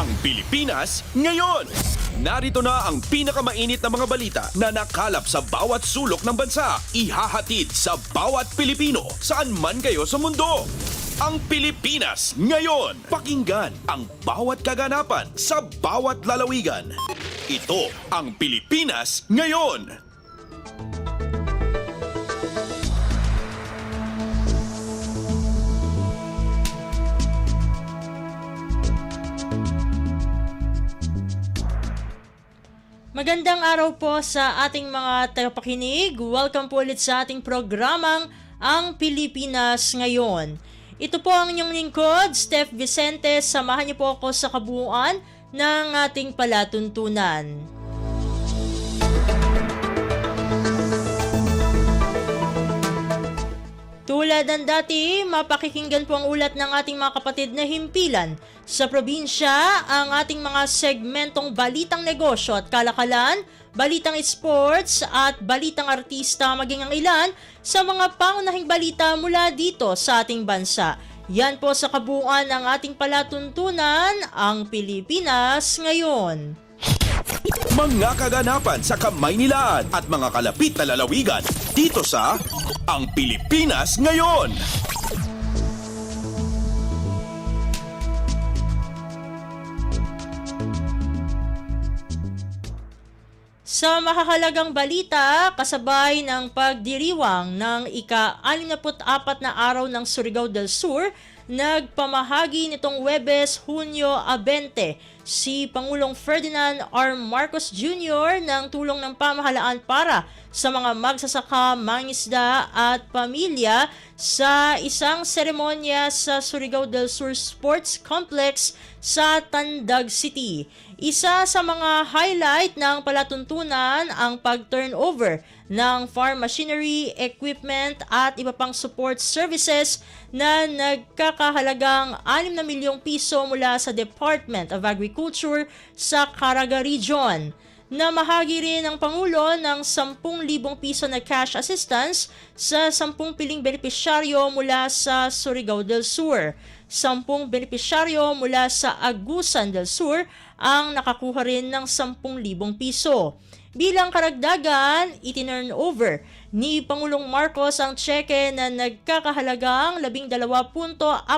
Ang Pilipinas ngayon. Narito na ang pinakamainit na mga balita na nakalap sa bawat sulok ng bansa. Ihahatid sa bawat Pilipino saan man kayo sa mundo. Ang Pilipinas ngayon. Pakinggan ang bawat kaganapan sa bawat lalawigan. Ito ang Pilipinas ngayon. Magandang araw po sa ating mga tagapakinig. Welcome po ulit sa ating programang Ang Pilipinas Ngayon. Ito po ang inyong lingkod, Steph Vicente. Samahan niyo po ako sa kabuuan ng ating palatuntunan. Tulad ng dati, mapakikinggan po ang ulat ng ating mga kapatid na himpilan sa probinsya, ang ating mga segmentong balitang negosyo at kalakalan, balitang sports at balitang artista, maging ang ilan sa mga pangunahing balita mula dito sa ating bansa. Yan po sa kabuuan ng ating palatuntunan, ang Pilipinas Ngayon. Mga kaganapan sa Kamaynilaan at mga kalapit na lalawigan dito sa Ang Pilipinas Ngayon. Sa makakalagang balita, kasabay ng pagdiriwang ng ika-64 na araw ng Surigao del Sur, nagpamahagi nitong Huwebes, Hunyo 20, si Pangulong Ferdinand R. Marcos Jr. ng tulong ng pamahalaan para sa mga magsasaka, mangingisda at pamilya sa isang seremonya sa Surigao del Sur Sports Complex sa Tandag City. Isa sa mga highlight ng palatuntunan ang pag-turnover ng farm machinery, equipment at iba pang support services na nagkakahalagang 6 na milyong piso mula sa Department of Agriculture sa Caraga Region. Namahagi rin ang Pangulo ng 10,000 piso na cash assistance sa 10 piling benepisyaryo mula sa Surigao del Sur. 10 benepisyaryo mula sa Agusan del Sur ang nakakuha rin ng 10,000 piso. Bilang karagdagan, itinurn over ni Pangulong Marcos ang tseke na nagkakahalagang 12.48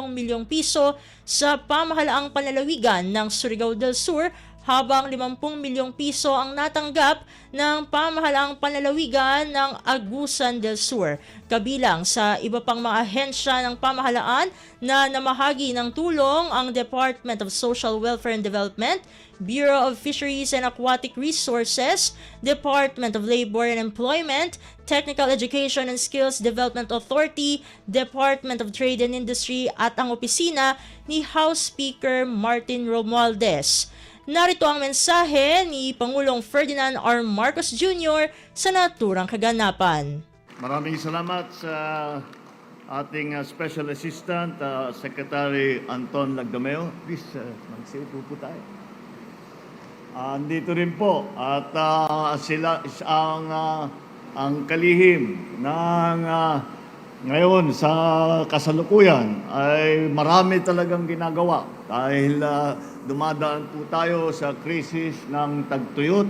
milyong piso sa pamahalaang panlalawigan ng Surigao del Sur, habang 50 milyong piso ang natanggap ng pamahalaang panlalawigan ng Agusan del Sur. Kabilang sa iba pang mga ahensya ng pamahalaan na namahagi ng tulong ang Department of Social Welfare and Development, Bureau of Fisheries and Aquatic Resources, Department of Labor and Employment, Technical Education and Skills Development Authority, Department of Trade and Industry at ang opisina ni House Speaker Martin Romualdez. Narito ang mensahe ni Pangulong Ferdinand R. Marcos Jr. sa naturang kaganapan. Maraming salamat sa ating Special Assistant, Secretary Anton Lagdameo. Please, magsiupo po tayo. Andito rin po at sila ang kalihim ng ngayon sa kasalukuyan ay marami talagang ginagawa dahil dumadaan po tayo sa krisis ng tagtuyot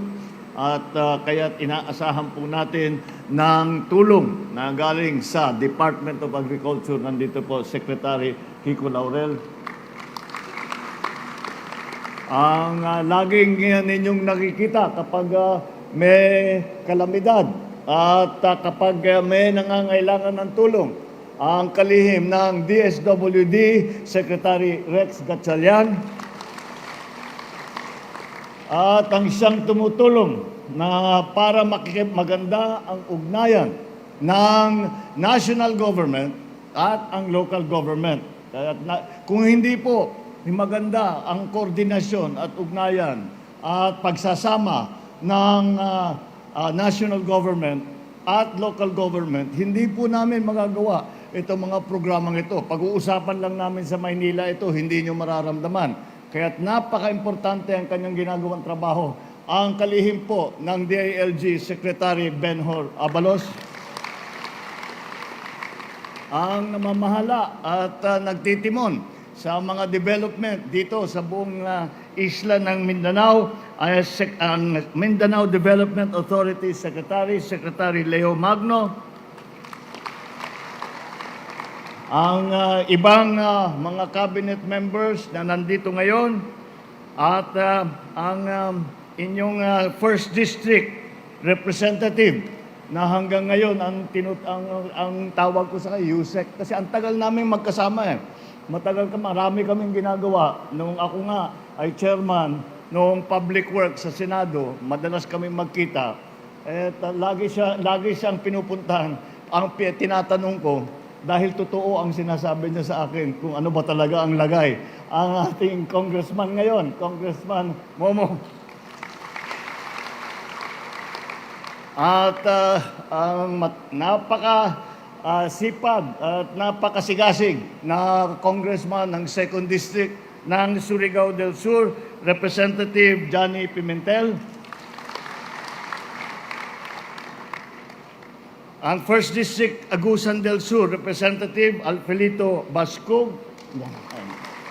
at kaya't inaasahan po natin ng tulong na galing sa Department of Agriculture. Nandito po Secretary Kiko Laurel. Ang laging ninyong nakikita kapag may kalamidad at kapag may nangangailangan ng tulong, ang kalihim ng DSWD Secretary Rex Gatchalian at ang siyang tumutulong na para maganda ang ugnayan ng national government at ang local government. Kung hindi po maganda ang koordinasyon at ugnayan at pagsasama ng national government at local government, hindi po namin magagawa itong mga programang ito. Pag-uusapan lang namin sa Maynila ito, hindi nyo mararamdaman. Kaya't napaka-importante ang kanyang ginagawang trabaho. Ang kalihim po ng DILG Secretary Benhur Abalos, ang namamahala at nagtitimon sa mga development dito sa buong isla ng Mindanao ay ang Mindanao Development Authority Secretary Leo Magno, ang ibang mga cabinet members na nandito ngayon, at ang inyong First District Representative na hanggang ngayon ang tawag ko sa kayo, Yusek, kasi ang tagal namin magkasama eh. Marami kaming ginagawa. Nung ako nga ay chairman noong Public Works sa Senado, madalas kaming magkita. Lagi siyang pinupuntahan. Ang tinatanong ko, dahil totoo ang sinasabi niya sa akin kung ano ba talaga ang lagay. Ang ating congressman ngayon, Congressman Momo. At sipag at napakasigasig na congressman ng 2nd District ng Surigao del Sur, Representative Johnny Pimentel. Ang 1st District Agusan del Sur, Representative Alfelito Bascog.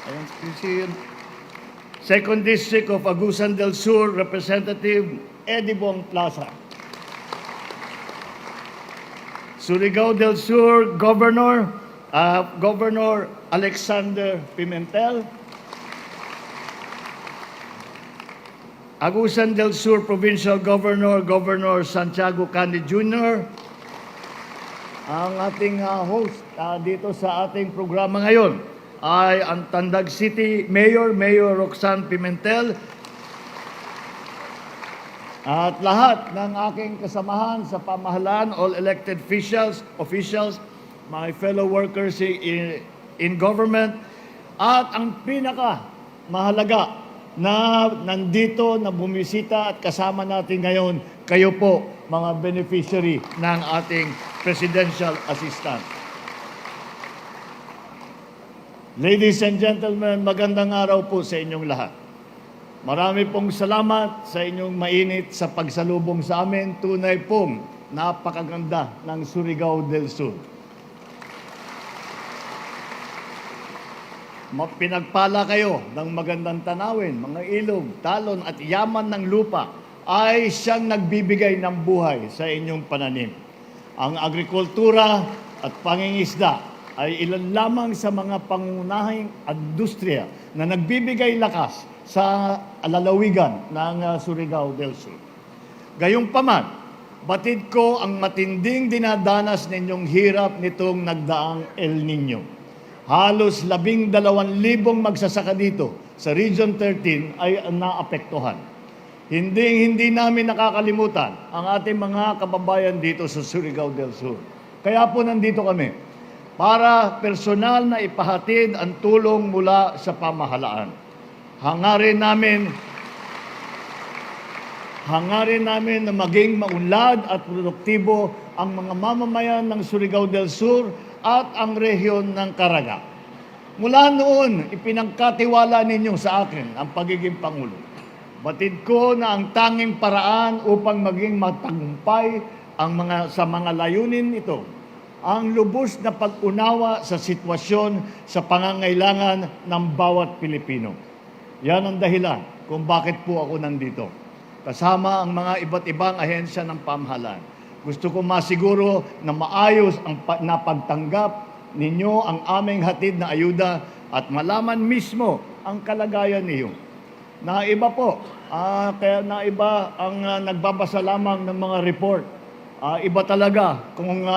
Ayan, 2nd District of Agusan del Sur, Representative Edibong Plaza. Surigao del Sur Governor Alexander Pimentel. Agusan del Sur Provincial Governor Santiago Cani Jr. Ang ating host dito sa ating programa ngayon ay ang Tandag City Mayor Roxanne Pimentel. At lahat ng aking kasamahan sa pamahalaan, all elected officials, my fellow workers in government, at ang pinaka mahalaga na nandito, na bumisita at kasama natin ngayon, kayo po, mga beneficiary ng ating presidential assistant. Ladies and gentlemen, magandang araw po sa inyong lahat. Marami pong salamat sa inyong mainit sa pagsalubong sa amin. Tunay pong napakaganda ng Surigao del Sur. Pinagpala kayo ng magandang tanawin, mga ilog, talon at yaman ng lupa ay siyang nagbibigay ng buhay sa inyong pananim. Ang agrikultura at pangingisda ay ilan lamang sa mga pangunahing industriya na nagbibigay lakas sa lalawigan ng Surigao del Sur. Gayunpaman, batid ko ang matinding dinadanas ninyong hirap nitong nagdaang El Nino. Halos 12,000 magsasaka dito sa Region 13 ay naapektuhan. Hindi namin nakakalimutan ang ating mga kababayan dito sa Surigao del Sur. Kaya po nandito kami para personal na ipahatid ang tulong mula sa pamahalaan. Hangarin namin na maging maunlad at produktibo ang mga mamamayan ng Surigao del Sur at ang rehiyon ng Caraga. Mula noon, ipinagkatiwala ninyo sa akin ang pagiging Pangulo. Batid ko na ang tanging paraan upang maging matagumpay sa mga layunin ito, ang lubos na pag-unawa sa sitwasyon sa pangangailangan ng bawat Pilipino. Yan ang dahilan kung bakit po ako nandito. Kasama ang mga iba't ibang ahensya ng pamahalaan. Gusto ko masiguro na maayos ang napagtanggap ninyo ang aming hatid na ayuda at malaman mismo ang kalagayan niyo. Naiba po, kaya naiba ang nagbabasa lamang ng mga report. Iba talaga kung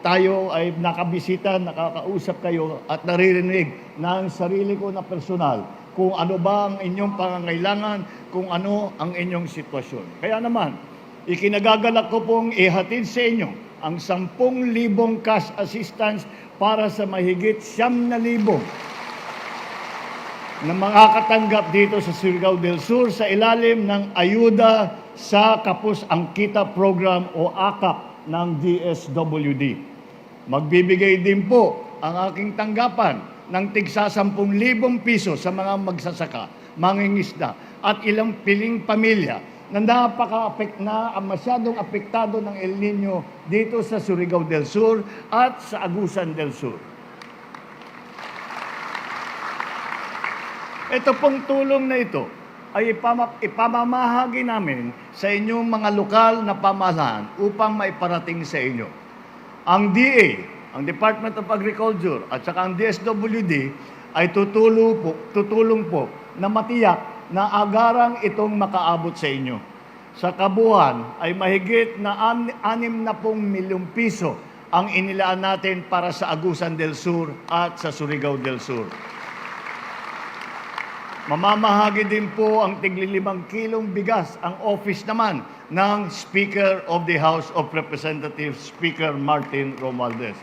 tayo ay nakabisita, nakakausap kayo at naririnig ng sarili ko na personal kung ano ba ang inyong pangangailangan, kung ano ang inyong sitwasyon. Kaya naman, ikinagagalak ko pong ihatid sa inyo ang 10,000 cash assistance para sa mahigit 9,000 na makakatanggap dito sa Surigao del Sur sa ilalim ng ayuda sa Kapos ang Kita Program o AKAP ng DSWD. Magbibigay din po ang aking tanggapan ng tigsa 10,000 piso sa mga magsasaka, mangingisda at ilang piling pamilya na masyadong apektado ng El Nino dito sa Surigao del Sur at sa Agusan del Sur. Ito pong tulong na ito ay ipamamahagi namin sa inyong mga lokal na pamahalaan upang maiparating sa inyo. Ang DA, ang Department of Agriculture at saka ang DSWD ay tutulong po na matiyak na agarang itong makaabot sa inyo. Sa kabuuan ay mahigit na 60 milyong piso ang inilaan natin para sa Agusan del Sur at sa Surigao del Sur. Mamamahagi din po ang tigli 5 kilong bigas ang office naman ng Speaker of the House of Representatives, Speaker Martin Romualdez.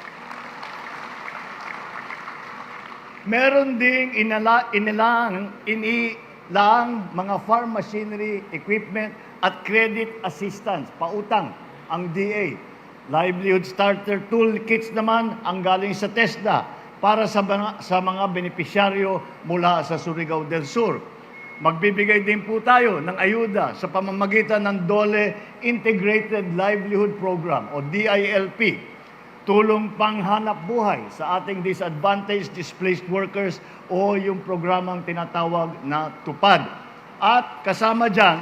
Meron ding inilang mga farm machinery, equipment at credit assistance, pautang ang DA. Livelihood Starter Toolkits naman ang galing sa TESDA para sa mga benepisyaryo mula sa Surigao del Sur. Magbibigay din po tayo ng ayuda sa pamamagitan ng DOLE Integrated Livelihood Program o DILP. Tulong panghanap buhay sa ating disadvantaged displaced workers o yung programang tinatawag na TUPAD. At kasama dyan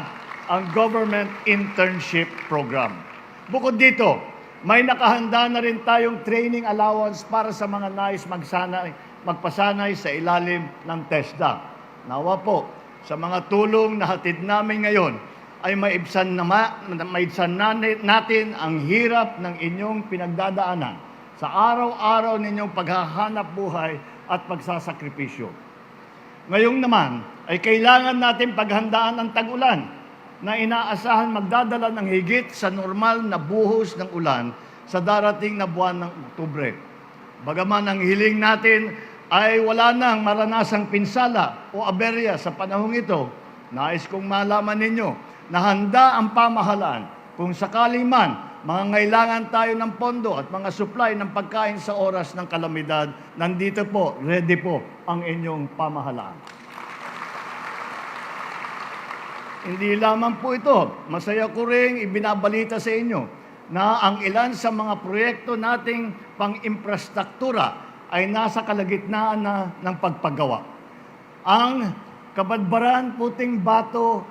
ang Government Internship Program. Bukod dito, may nakahanda na rin tayong training allowance para sa mga nais magpasanay sa ilalim ng TESDA. Nawa po, sa mga tulong na hatid namin ngayon, ay maibsan natin ang hirap ng inyong pinagdadaanan sa araw-araw ninyong paghahanap buhay at pagsasakripisyo. Ngayong naman ay kailangan natin paghandaan ang tag-ulan na inaasahan magdadala ng higit sa normal na buhos ng ulan sa darating na buwan ng Oktubre. Bagaman ang hiling natin ay wala nang maranasang pinsala o aberya sa panahong ito, nais kong malaman ninyo na handa ang pamahalaan kung sakali man mangangailangan tayo ng pondo at mga supply ng pagkain sa oras ng kalamidad. Nandito po, ready po ang inyong pamahalaan. Hindi lamang po ito, masaya ko rin ibinabalita sa inyo na ang ilan sa mga proyekto nating pang-infrastruktura ay nasa kalagitnaan na ng pagpagawa. Ang Kabadbaran Puting Bato,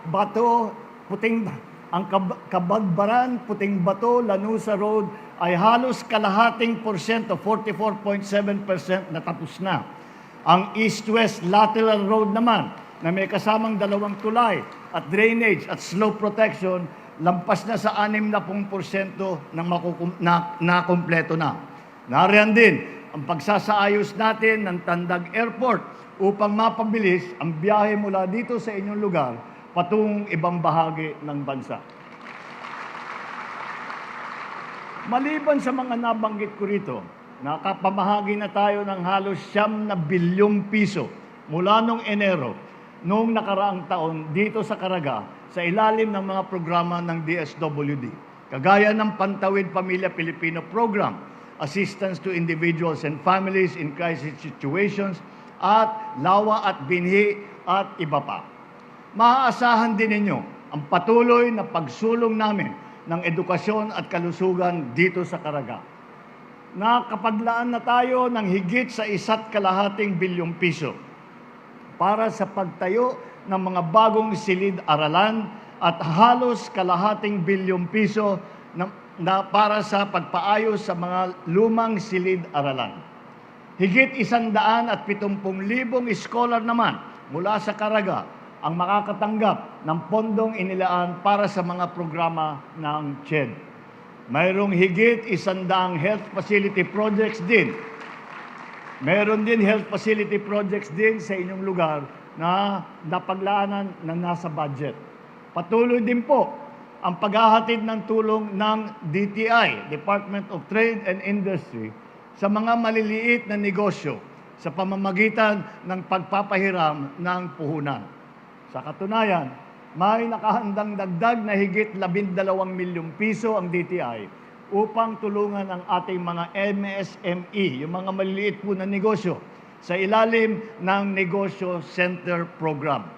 Kabadbaran Puting Bato, Lanusa Road ay halos kalahating porsyento, 44.7% natapos na. Ang East-West Lateral Road naman na may kasamang 2 tulay at drainage at slope protection, lampas na sa 60% na kumpleto na. Nariyan din ang pagsasaayos natin ng Tandag Airport upang mapabilis ang biyahe mula dito sa inyong lugar patungong ibang bahagi ng bansa. Maliban sa mga nabanggit ko rito, nakapamahagi na tayo ng halos 9 bilyong piso mula noong Enero noong nakaraang taon dito sa Caraga sa ilalim ng mga programa ng DSWD. Kagaya ng Pantawid Pamilya Pilipino Program, Assistance to Individuals and Families in Crisis Situations, at Lawa at Binhi at iba pa. Maaasahan din ninyo ang patuloy na pagsulong namin ng edukasyon at kalusugan dito sa Caraga. Nakapaglaan na tayo ng higit sa 1.5 bilyong piso para sa pagtayo ng mga bagong silid-aralan at halos 1.5 bilyong piso na para sa pagpaayos sa mga lumang silid-aralan. Higit 170,000 scholar naman mula sa Caraga ang makakatanggap ng pondong inilaan para sa mga programa ng CHED. Mayroong higit 100 health facility projects din. Meron din health facility projects din sa inyong lugar na napaglaanan na nasa budget. Patuloy din po ang paghahatid ng tulong ng DTI, Department of Trade and Industry, sa mga maliliit na negosyo sa pamamagitan ng pagpapahiram ng puhunan. Sa katunayan, may nakahandang dagdag na higit 12 milyong piso ang DTI upang tulungan ang ating mga MSME, yung mga maliliit po na negosyo, sa ilalim ng Negosyo Center Program.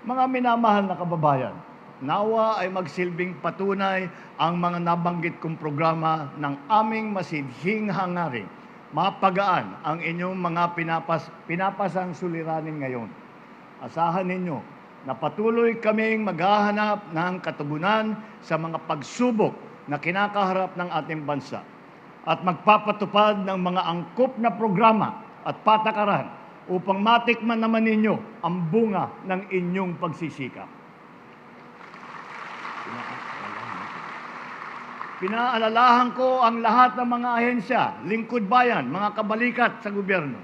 Mga minamahal na kababayan, nawa ay magsilbing patunay ang mga nabanggit kong programa ng aming masidhing hangarin. Mapagaan ang inyong mga pinapasang suliranin ngayon. asahan ninyo na patuloy kaming maghahanap ng katugunan sa mga pagsubok na kinakaharap ng ating bansa at magpapatupad ng mga angkop na programa at patakaran upang matikman naman ninyo ang bunga ng inyong pagsisikap. Pinaalalahan ko ang lahat ng mga ahensya, lingkod bayan, mga kabalikat sa gobyerno.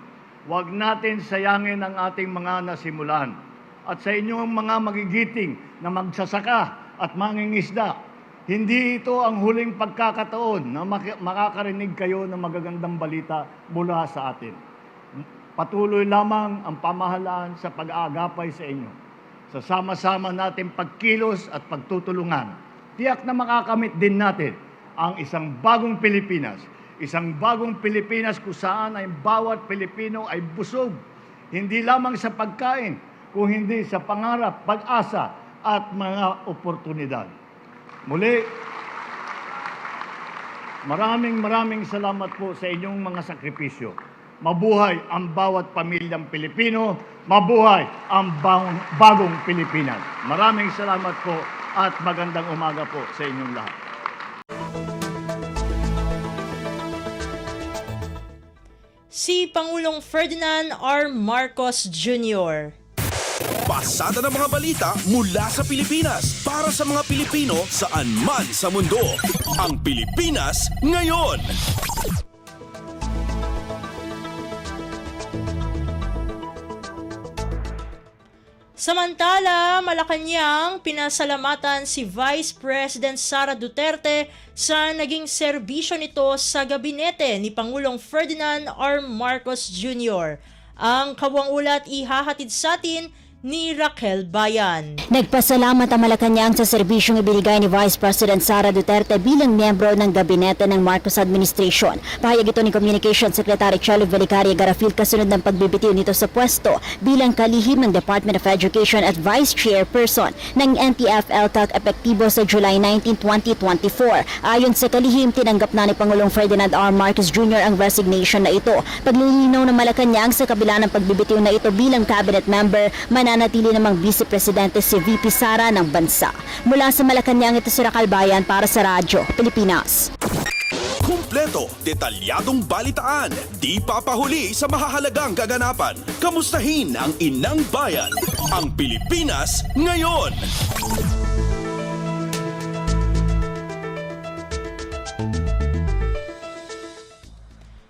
Huwag natin sayangin ang ating mga nasimulan. At sa inyong mga magigiting na magsasaka at mangingisda, hindi ito ang huling pagkakataon na makakarinig kayo ng magagandang balita mula sa atin. Patuloy lamang ang pamahalaan sa pag-aagapay sa inyo. Sa sama-sama natin pagkilos at pagtutulungan, tiyak na makakamit din natin ang isang bagong Pilipinas. Isang bagong Pilipinas kung saan ay bawat Pilipino ay busog, hindi lamang sa pagkain, kung hindi sa pangarap, pag-asa at mga oportunidad. Muli, maraming salamat po sa inyong mga sakripisyo. Mabuhay ang bawat pamilyang Pilipino, mabuhay ang bagong Pilipinas. Maraming salamat po at magandang umaga po sa inyong lahat. Si Pangulong Ferdinand R. Marcos Jr. Pasada ng mga balita mula sa Pilipinas para sa mga Pilipino saan man sa mundo. Ang Pilipinas ngayon. Samantala, Malacanang pinasalamatan si Vice President Sara Duterte sa naging serbisyo nito sa gabinete ni Pangulong Ferdinand R. Marcos Jr. Ang kawang ulat ihahatid sa atin ni Raquel Bayan. Nagpasalamat ang Malacanang sa serbisyong ibinigay ni Vice President Sara Duterte bilang miyembro ng gabinete ng Marcos Administration. Pahayag ito ni Communications Secretary Chelo Velicaria Garafil kasunod ng pagbibitiw nito sa pwesto bilang kalihim ng Department of Education at Vice Chairperson ng NTF-ELCAC epektibo sa July 19, 2024. Ayon sa kalihim, tinanggap na ni Pangulong Ferdinand R. Marcos Jr. ang resignation na ito. Paglilinaw ng Malacanang sa kabila ng pagbibitiw na ito bilang cabinet member, mananatili namang Vice Presidente si VP Sara ng bansa. Mula sa Malacanang, ito si Raquel Bayan para sa Radyo Pilipinas. Kumpleto, detalyadong balitaan, di papahuli sa mahahalagang kaganapan. Kamustahin ang inang bayan, ang Pilipinas ngayon.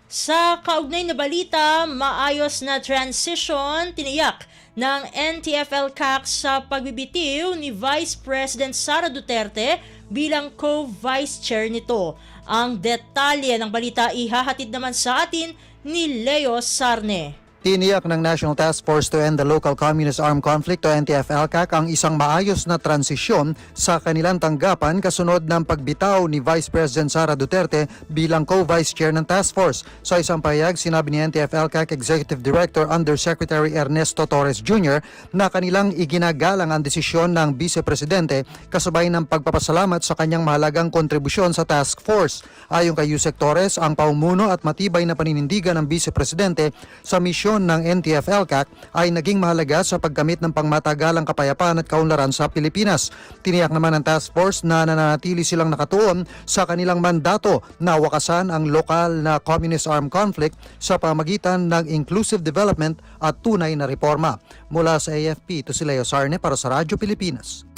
Sa kaugnay na balita, maayos na transition tiniyak ng NTF-ELCAC sa pagbibitiw ni Vice President Sara Duterte bilang co-vice chair nito. Ang detalye ng balita ihahatid naman sa atin ni Leo Sarne. Tiniyak ng National Task Force to End the Local Communist Armed Conflict o NTF-ELCAC ang isang maayos na transisyon sa kanilang tanggapan kasunod ng pagbitaw ni Vice President Sara Duterte bilang co-vice chair ng task force. Sa isang pahayag, sinabi ni NTF-ELCAC Executive Director Undersecretary Ernesto Torres Jr. na kanilang iginagalang ang desisyon ng Vice Presidente kasabay ng pagpapasalamat sa kanyang mahalagang kontribusyon sa task force. Ayon kay Yusek Torres, ang paumuno at matibay na paninindigan ng Vice Presidente sa misyon ng NTF-ELCAC ay naging mahalaga sa paggamit ng pangmatagalang kapayapaan at kaunlaran sa Pilipinas. Tiniyak naman ng task force na nananatili silang nakatuon sa kanilang mandato na wakasan ang lokal na communist armed conflict sa pamagitan ng inclusive development at tunay na reforma. Mula sa AFP, ito si Leo Sarne para sa Radyo Pilipinas.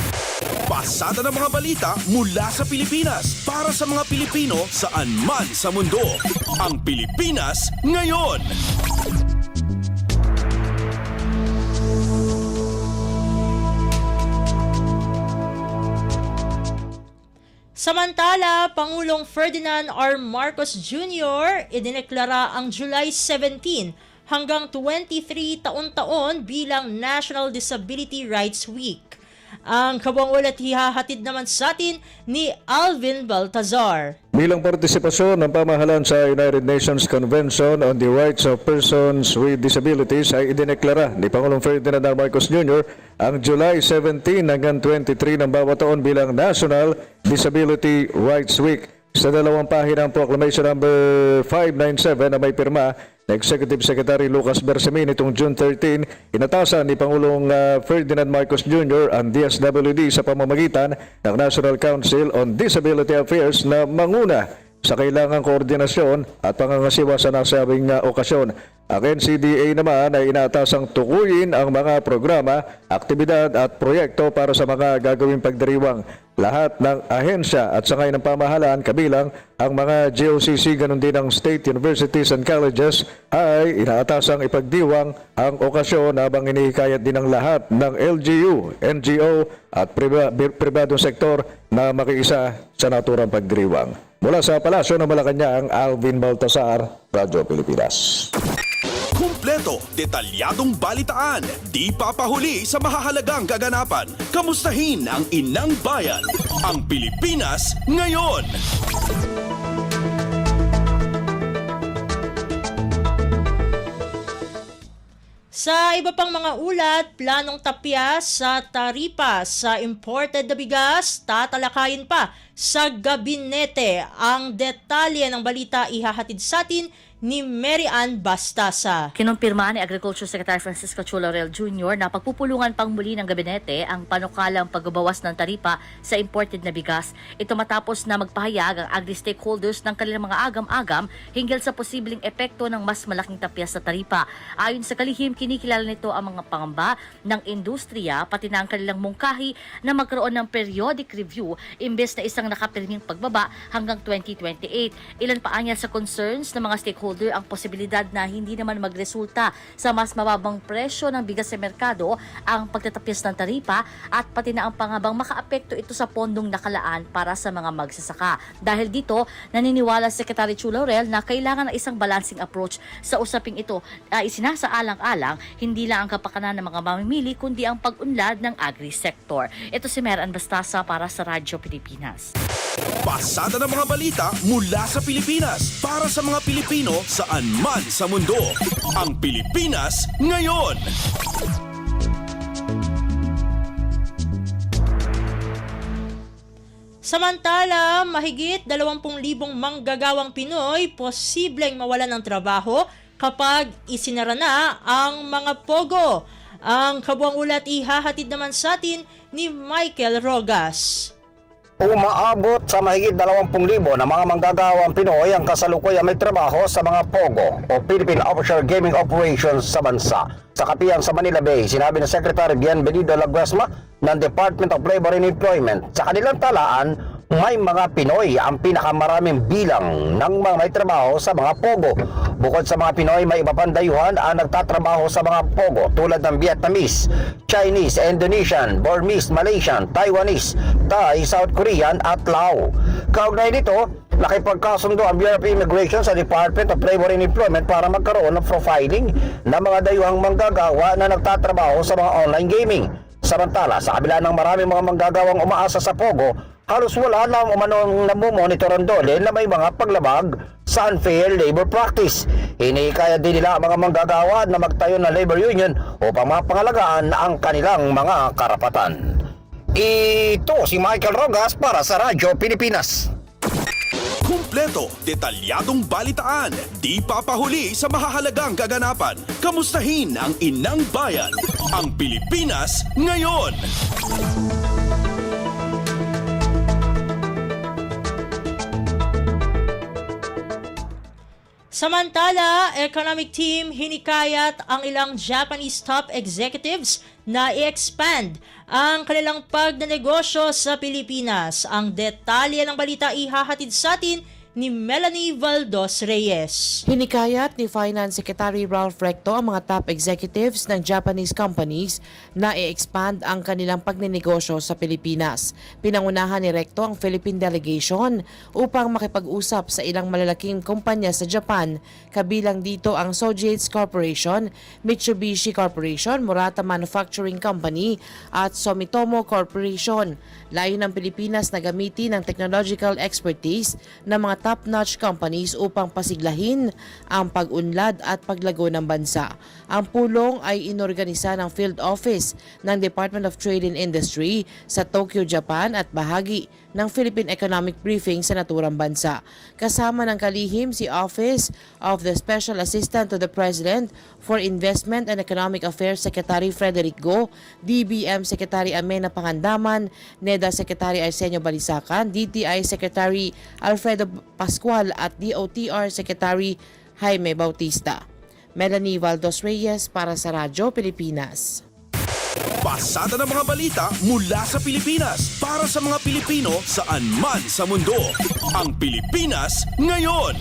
Pasada ng mga balita mula sa Pilipinas para sa mga Pilipino saan man sa mundo. Ang Pilipinas ngayon. Samantala, Pangulong Ferdinand R. Marcos Jr. idineklara ang July 17 hanggang 23 taon-taon bilang National Disability Rights Week. Ang kabang ulat hihahatid naman sa atin ni Alvin Baltazar. Bilang partisipasyon ng pamahalaan sa United Nations Convention on the Rights of Persons with Disabilities ay idineklara ni Pangulong Ferdinand R. Marcos Jr. ang July 17 hanggang 23 ng bawat taon bilang National Disability Rights Week. Sa 2 pahinang Proclamation number 597 na may pirma na Executive Secretary Lucas Bersamin itong June 13, inatasan ni Pangulong Ferdinand Marcos Jr. ang DSWD sa pamamagitan ng National Council on Disability Affairs na manguna sa kailangang koordinasyon at pangangasiwa sa nasabing okasyon. Ang NCDA naman ay inatasang tukuyin ang mga programa, aktibidad at proyekto para sa mga gagawing pagdiriwang. Lahat ng ahensya at sangay ng pamahalaan kabilang ang mga GOCC ganon din ang state universities and colleges ay inaatasang ipagdiwang ang okasyon habang inihikayat din ang lahat ng LGU, NGO at pribadong sektor na makiisa sa naturang pagdiriwang. Mula sa Palasyo ng Malacanang, Alvin Baltasar, Radyo Pilipinas. Kumpleto, detalyadong balitaan, di papahuli sa mahahalagang kaganapan. Kamustahin ang inang bayan, ang Pilipinas ngayon. Sa iba pang mga ulat, planong tapya sa taripa sa imported na bigas, tatalakayin pa sa gabinete. Ang detalye ng balita ihahatid sa atin ni Mary Ann Bastasa. Kinumpirma ni Agriculture Secretary Francisco Chu Laurel Jr. na pagpupulungan pang muli ng gabinete ang panukalang pagbabawas ng taripa sa imported na bigas. Ito matapos na magpahayag ang agri-stakeholders ng kanilang mga agam-agam hinggil sa posibleng epekto ng mas malaking tapya sa taripa. Ayon sa kalihim, kinikilala nito ang mga pangamba ng industriya pati na ang kanilang mungkahi na magkaroon ng periodic review imbes na isang nakapirming pagbaba hanggang 2028. Ilan pa anya sa concerns ng mga stakeholders ang posibilidad na hindi naman magresulta sa mas mababang presyo ng bigas sa merkado ang pagtatapyas ng taripa at pati na ang pangabang makaapekto ito sa pondong nakalaan para sa mga magsasaka. Dahil dito, naniniwala Secretary Chu Laurel na kailangan ng isang balancing approach sa usaping ito. Isinasaalang-alang hindi lang ang kapakanan ng mga mamimili kundi ang pag-unlad ng agri-sector. Ito si Mary Ann Bastasa para sa Radyo Pilipinas. Pasada ng mga balita mula sa Pilipinas para sa mga Pilipino saan man sa mundo. Ang Pilipinas ngayon. Samantala, mahigit 20,000 manggagawang Pinoy posibleng mawalan ng trabaho kapag isinara na ang mga pogo. Ang kabuang ulat ihahatid naman sa atin ni Michael Rogas. Umaabot sa mahigit 20,000 na mga manggagawang Pinoy ang kasalukuyan may trabaho sa mga POGO o Philippine Offshore Gaming Operations sa bansa. Sa kapihan sa Manila Bay, sinabi ng Secretary Bienvenido Laguasma ng Department of Labor and Employment, sa kanilang talaan, may mga Pinoy ang pinakamaraming bilang ng mga may trabaho sa mga POGO. Bukod sa mga Pinoy, may iba pang dayuhan ang nagtatrabaho sa mga POGO tulad ng Vietnamese, Chinese, Indonesian, Burmese, Malaysian, Taiwanese, Thai, South Korean at Lao. Kaugnay nito, nakipagkasundo ang Bureau of Immigration sa Department of Labor and Employment para magkaroon ng profiling ng mga dayuhang manggagawa na nagtatrabaho sa mga online gaming. Samantala, sa kabila ng maraming mga manggagawang umaasa sa POGO, halos wala na umanong namumonitoran dole na may mga paglabag sa unfair labor practice. Hinihikayat din nila ang mga manggagawa na magtayo ng labor union upang mapangalagaan ang kanilang mga karapatan. Ito si Michael Rogas para sa Radyo Pilipinas. Kumpleto, detalyadong balitaan, di papahuli sa mahahalagang kaganapan. Kamustahin ang inang bayan, ang Pilipinas ngayon. Samantala, economic team hinikayat ang ilang Japanese top executives na i-expand ang kanilang pagnanegosyo sa Pilipinas. Ang detalye ng balita ihahatid sa atin ni Melanie Valdos Reyes. Hinikayat ni Finance Secretary Ralph Recto ang mga top executives ng Japanese companies na i-expand ang kanilang pagnenegosyo sa Pilipinas. Pinangunahan ni Recto ang Philippine delegation upang makipag-usap sa ilang malalaking kumpanya sa Japan, kabilang dito ang Sojitz Corporation, Mitsubishi Corporation, Murata Manufacturing Company at Sumitomo Corporation. Layo ng Pilipinas na gamitin ang technological expertise ng mga top-notch companies upang pasiglahin ang pag-unlad at paglago ng bansa. Ang pulong ay inorganisa ng Field Office ng Department of Trade and Industry sa Tokyo, Japan at bahagi ng Philippine Economic Briefing sa naturang bansa. Kasama ng kalihim si Office of the Special Assistant to the President for Investment and Economic Affairs Secretary Frederick Go, DBM Secretary Amena Pangandaman, NEDA Secretary Arsenio Balisacan, DTI Secretary Alfredo Pascual at DOTR Secretary Jaime Bautista. Melanie Valdos Reyes para sa Radyo Pilipinas. Pasada ng mga balita mula sa Pilipinas para sa mga Pilipino saan man sa mundo. Ang Pilipinas ngayon.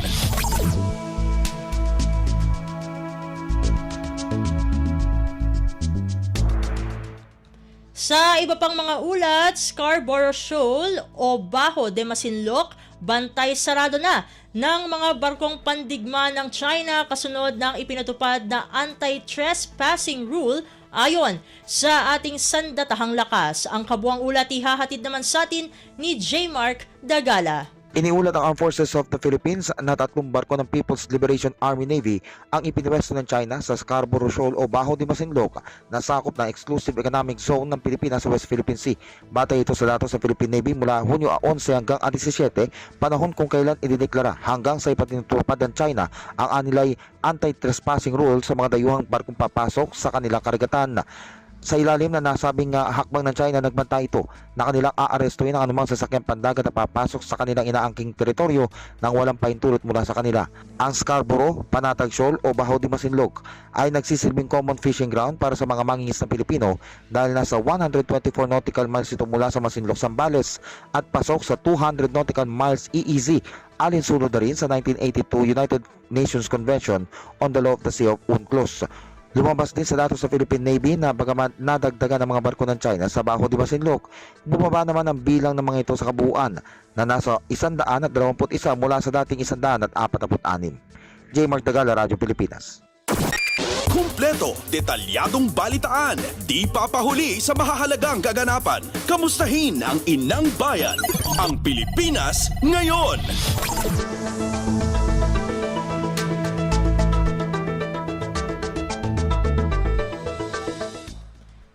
Sa iba pang mga ulat, Scarborough Shoal o Baho de Masinloc, bantay sarado na ng mga barkong pandigma ng China kasunod ng ipinatupad na anti-trespassing rule ayon sa ating sandatahang lakas. Ang kabuang ulat ihahatid naman sa atin ni J. Mark Dagala. Iniulat ang Armed Forces of the Philippines na 3 barko ng People's Liberation Army Navy ang ipinwesto ng China sa Scarborough Shoal o Baho de Masinloc na sakop ng Exclusive Economic Zone ng Pilipinas sa West Philippine Sea. Batay ito sa datos sa Philippine Navy mula Hunyo 11 hanggang 17, panahon kung kailan idineklara hanggang sa ipatinutupad ng China ang anilay anti-trespassing rule sa mga dayuhang barkong papasok sa kanilang karagatan. Sa ilalim na nasabing hakbang ng China, nagbanta ito na kanilang aarestuhin ang anumang sasakyang pandagat na papasok sa kanilang inaangking teritoryo nang walang pahintulot mula sa kanila. Ang Scarborough, Panatag Shoal o Baho de Masinloc ay nagsisilbing common fishing ground para sa mga mangingis na Pilipino dahil nasa 124 nautical miles ito mula sa Masinloc, Zambales at pasok sa 200 nautical miles EEZ, alinsunod na rin sa 1982 United Nations Convention on the Law of the Sea of UNCLOS. Lumabas din sa datos sa Philippine Navy na bagaman nadagdagan ng mga barko ng China sa Baho de Masinloc, bumaba naman ang bilang ng mga ito sa kabuuan na nasa 121 mula sa dating 146. J. Mark Dagala, Radyo Pilipinas. Kumpleto, detalyadong balitaan, di papahuli sa mahahalagang kaganapan. Kamustahin ang inang bayan, ang Pilipinas ngayon.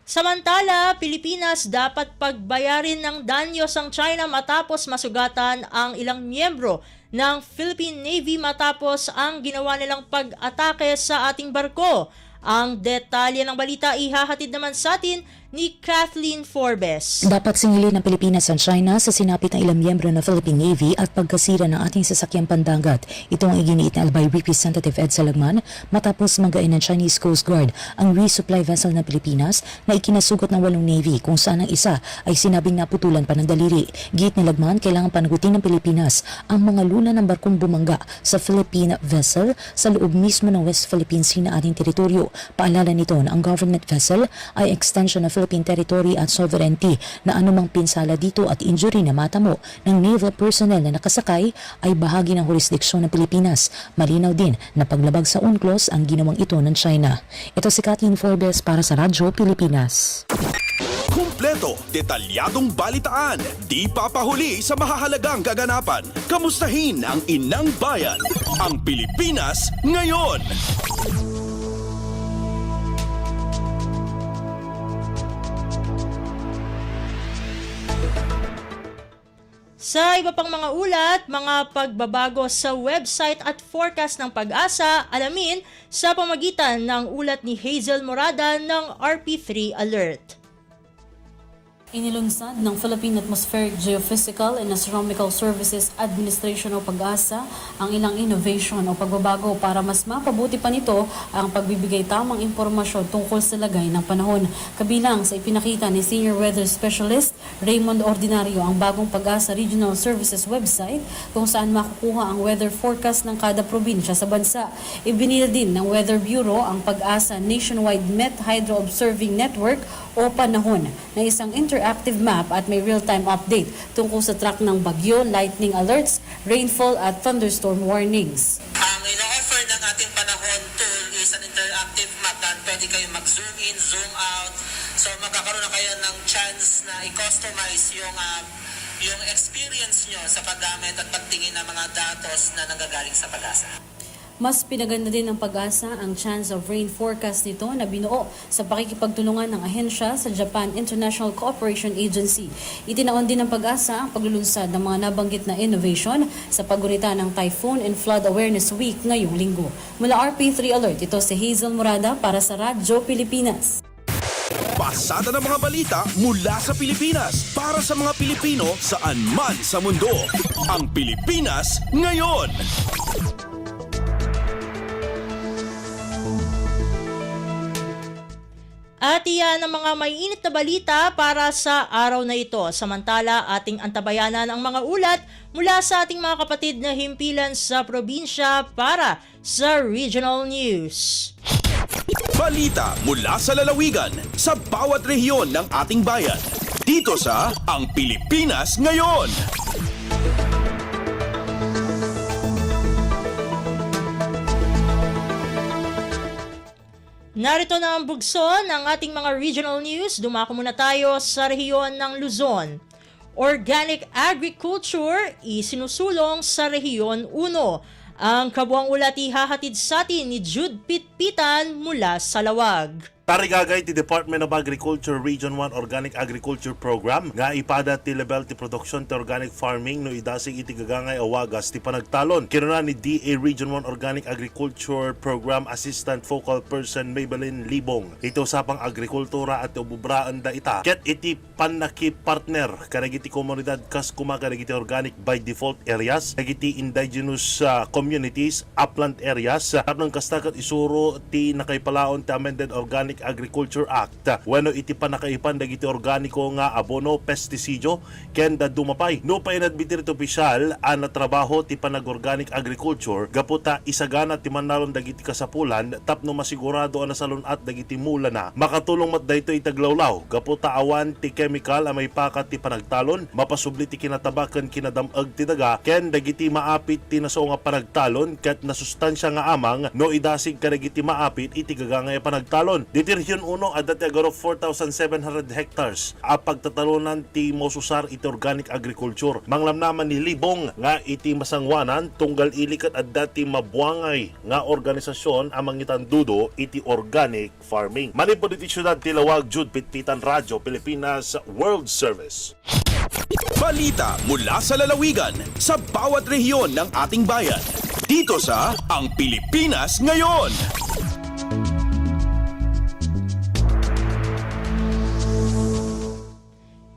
Samantala, Pilipinas dapat pagbayarin ng danyos ang China matapos masugatan ang ilang miyembro ng Philippine Navy matapos ang ginawa nilang pag-atake sa ating barko. Ang detalye ng balita ihahatid naman sa atin ni Kathleen Forbes. Dapat singilin ng Pilipinas ang China sa sinapit ng ilang miyembro ng Philippine Navy at pagkasira ng ating sasakyang pandagat. Ito ang iginiit na Albay Representative Ed Salagman matapos magain ng Chinese Coast Guard ang resupply vessel ng Pilipinas na ikinasugot ng 8 Navy kung saan ang isa ay sinabing naputulan pa ng daliri. Giit ni Lagman, kailangan panagutin ng Pilipinas ang mga luna ng barkong bumangga sa Philippine vessel sa loob mismo ng West Philippine Sea na ating teritoryo. Paalala nito na ang government vessel ay extension of Philippine territory at sovereignty na anumang pinsala dito at injury na matamo ng naval personnel na nakasakay ay bahagi ng jurisdiksyon ng Pilipinas. Malinaw din na paglabag sa UNCLOS ang ginawang ito ng China. Ito si Kathleen Forbes para sa Radyo Pilipinas. Kumpleto, detalyadong balitaan, di papahuli sa mahahalagang kaganapan. Kamustahin ang inang bayan, ang Pilipinas ngayon. Sa iba pang mga ulat, mga pagbabago sa website at forecast ng Pag-asa, alamin sa pamagitan ng ulat ni Hazel Morada ng RP3 Alert. Inilunsad ng Philippine Atmospheric Geophysical and Astronomical Services Administration o Pag-asa ang ilang innovation o pagbabago para mas mapabuti pa nito ang pagbibigay tamang impormasyon tungkol sa lagay ng panahon. Kabilang sa ipinakita ni Senior Weather Specialist Raymond Ordinario ang bagong Pag-asa Regional Services website kung saan makukuha ang weather forecast ng kada probinsya sa bansa. Ibinil din ng Weather Bureau ang Pag-asa Nationwide Met Hydro Observing Network o Panahon na isang interactive map at may real-time update tungkol sa track ng bagyo, lightning alerts, rainfall at thunderstorm warnings. Ang ino-offer ng ating Panahon tool is an interactive map na pwede kayo mag-zoom in, zoom out. So magkakaroon na kayo ng chance na i-customize yung experience nyo sa paggamit at pagtingin ng mga datos na nanggagaling sa Pag-asa. Mas pinaganda din ng Pag-asa ang chance of rain forecast nito na binuo sa pakikipagtulungan ng ahensya sa Japan International Cooperation Agency. Itinaon din ng Pag-asa ang paglulunsad ng mga nabanggit na innovation sa paggunita ng Typhoon and Flood Awareness Week ngayong linggo. Mula RP3 Alert, ito si Hazel Morada para sa Radyo Pilipinas. Pasada ng mga balita mula sa Pilipinas para sa mga Pilipino saan man sa mundo. Ang Pilipinas ngayon. At iyan ang mga may init na balita para sa araw na ito. Samantala, ating antabayanan ang mga ulat mula sa ating mga kapatid na himpilan sa probinsya para sa Regional News. Balita mula sa lalawigan sa bawat rehiyon ng ating bayan. Dito sa Ang Pilipinas Ngayon. Narito na ang bugso ng ating mga regional news. Dumako muna tayo sa rehiyon ng Luzon. Organic agriculture isinusulong sa rehiyon 1. Ang kabuang ulat ihahatid sa atin ni Jude Pitpitan mula sa Lawag. Tarigagay ti Department of Agriculture Region 1 Organic Agriculture Program nga ipada ti level ti production ti organic farming no idasig iti gagangay awagas ti panagtalon. Kinuna ni DA Region 1 Organic Agriculture Program Assistant Focal Person Maybelline Libong. Ito sapang agrikultura at ububraan da ita. Ket iti panakip partner karagiti komunidad kas kumakaragiti organic by default areas, karagiti indigenous communities, upland areas, anong kastakat isuro ti nakaipalaon ti amended Organic Agriculture Act. Weno iti panakaipan dagiti organiko nga abono pestisidyo ken da dumapay. No pa inadbitir ti opisyal ang trabaho ti panag-organic agriculture gaputa isagana ti manalon dagiti kasapulan tapno masigurado ang nasalunat dagiti mula na. Makatulong mat dayto itaglawlaw gaputa awan ti chemical a may pakat ti panagtalon, mapasubli ti kinatabakan kinadamag ti daga ken dagiti maapit ti naso nga panagtalon ket nasustansya nga amang no idasig kadagiti maapit iti gagangay panagtalon. Region 1 at dati agaro 4,700 hectares a pagtatalunan ti mosusar iti organic agriculture. Manglamnaman ni Libong nga iti masangwanan tunggal ilikat at dati mabuangay nga organisasyon amang itandudo iti organic farming. Manipod iti syudad ti Lawag, Jude Pitpitan, Radyo Pilipinas World Service. Balita mula sa lalawigan sa bawat rehiyon ng ating bayan. Dito sa Ang Pilipinas Ngayon.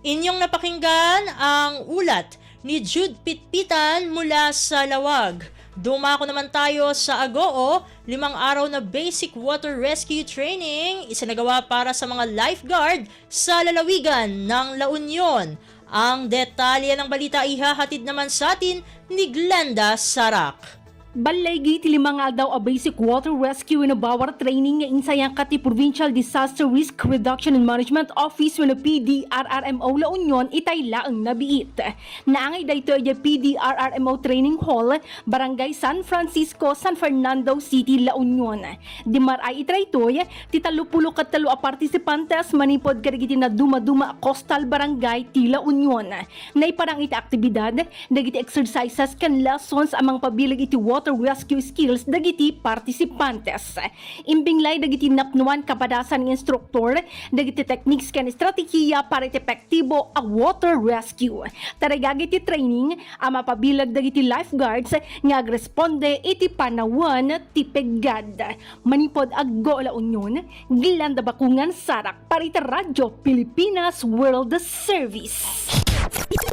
Inyong napakinggan ang ulat ni Jude Pitpitan mula sa Lawag. Dumako naman tayo sa Agoo, 5 araw na basic water rescue training isinagawa para sa mga lifeguard sa lalawigan ng La Union. Ang detalye ng balita ihahatid naman sa atin ni Glenda Sarak. Balaygi ti 5 daw a basic water rescue na bawar training nga insayang kati Provincial Disaster Risk Reduction and Management Office when PDRRMO La Union itayla ang nabiit. Naangay dayto ay PDRRMO Training Hall, Barangay San Francisco, San Fernando City, La Union. Dimaray itraytoy, ti 33 a partisipantes manipod karigiti na dumaduma coastal barangay ti La Union. Naiparang iti aktibidad, dagiti exercises kan lessons amang pabilag iti water rescue skills dagiti partisipantes. Imbinglay dagiti napnuan kapadasan ng instruktor, dagiti techniques ken estratehiya para iti epektibo a water rescue. Tarigagi ti training a mapabilag dagiti lifeguards nga agresponde iti panawan ti peggad. Manipod aggo La Union, Glenda Bakungan Sarak para iti Radyo Pilipinas World Service.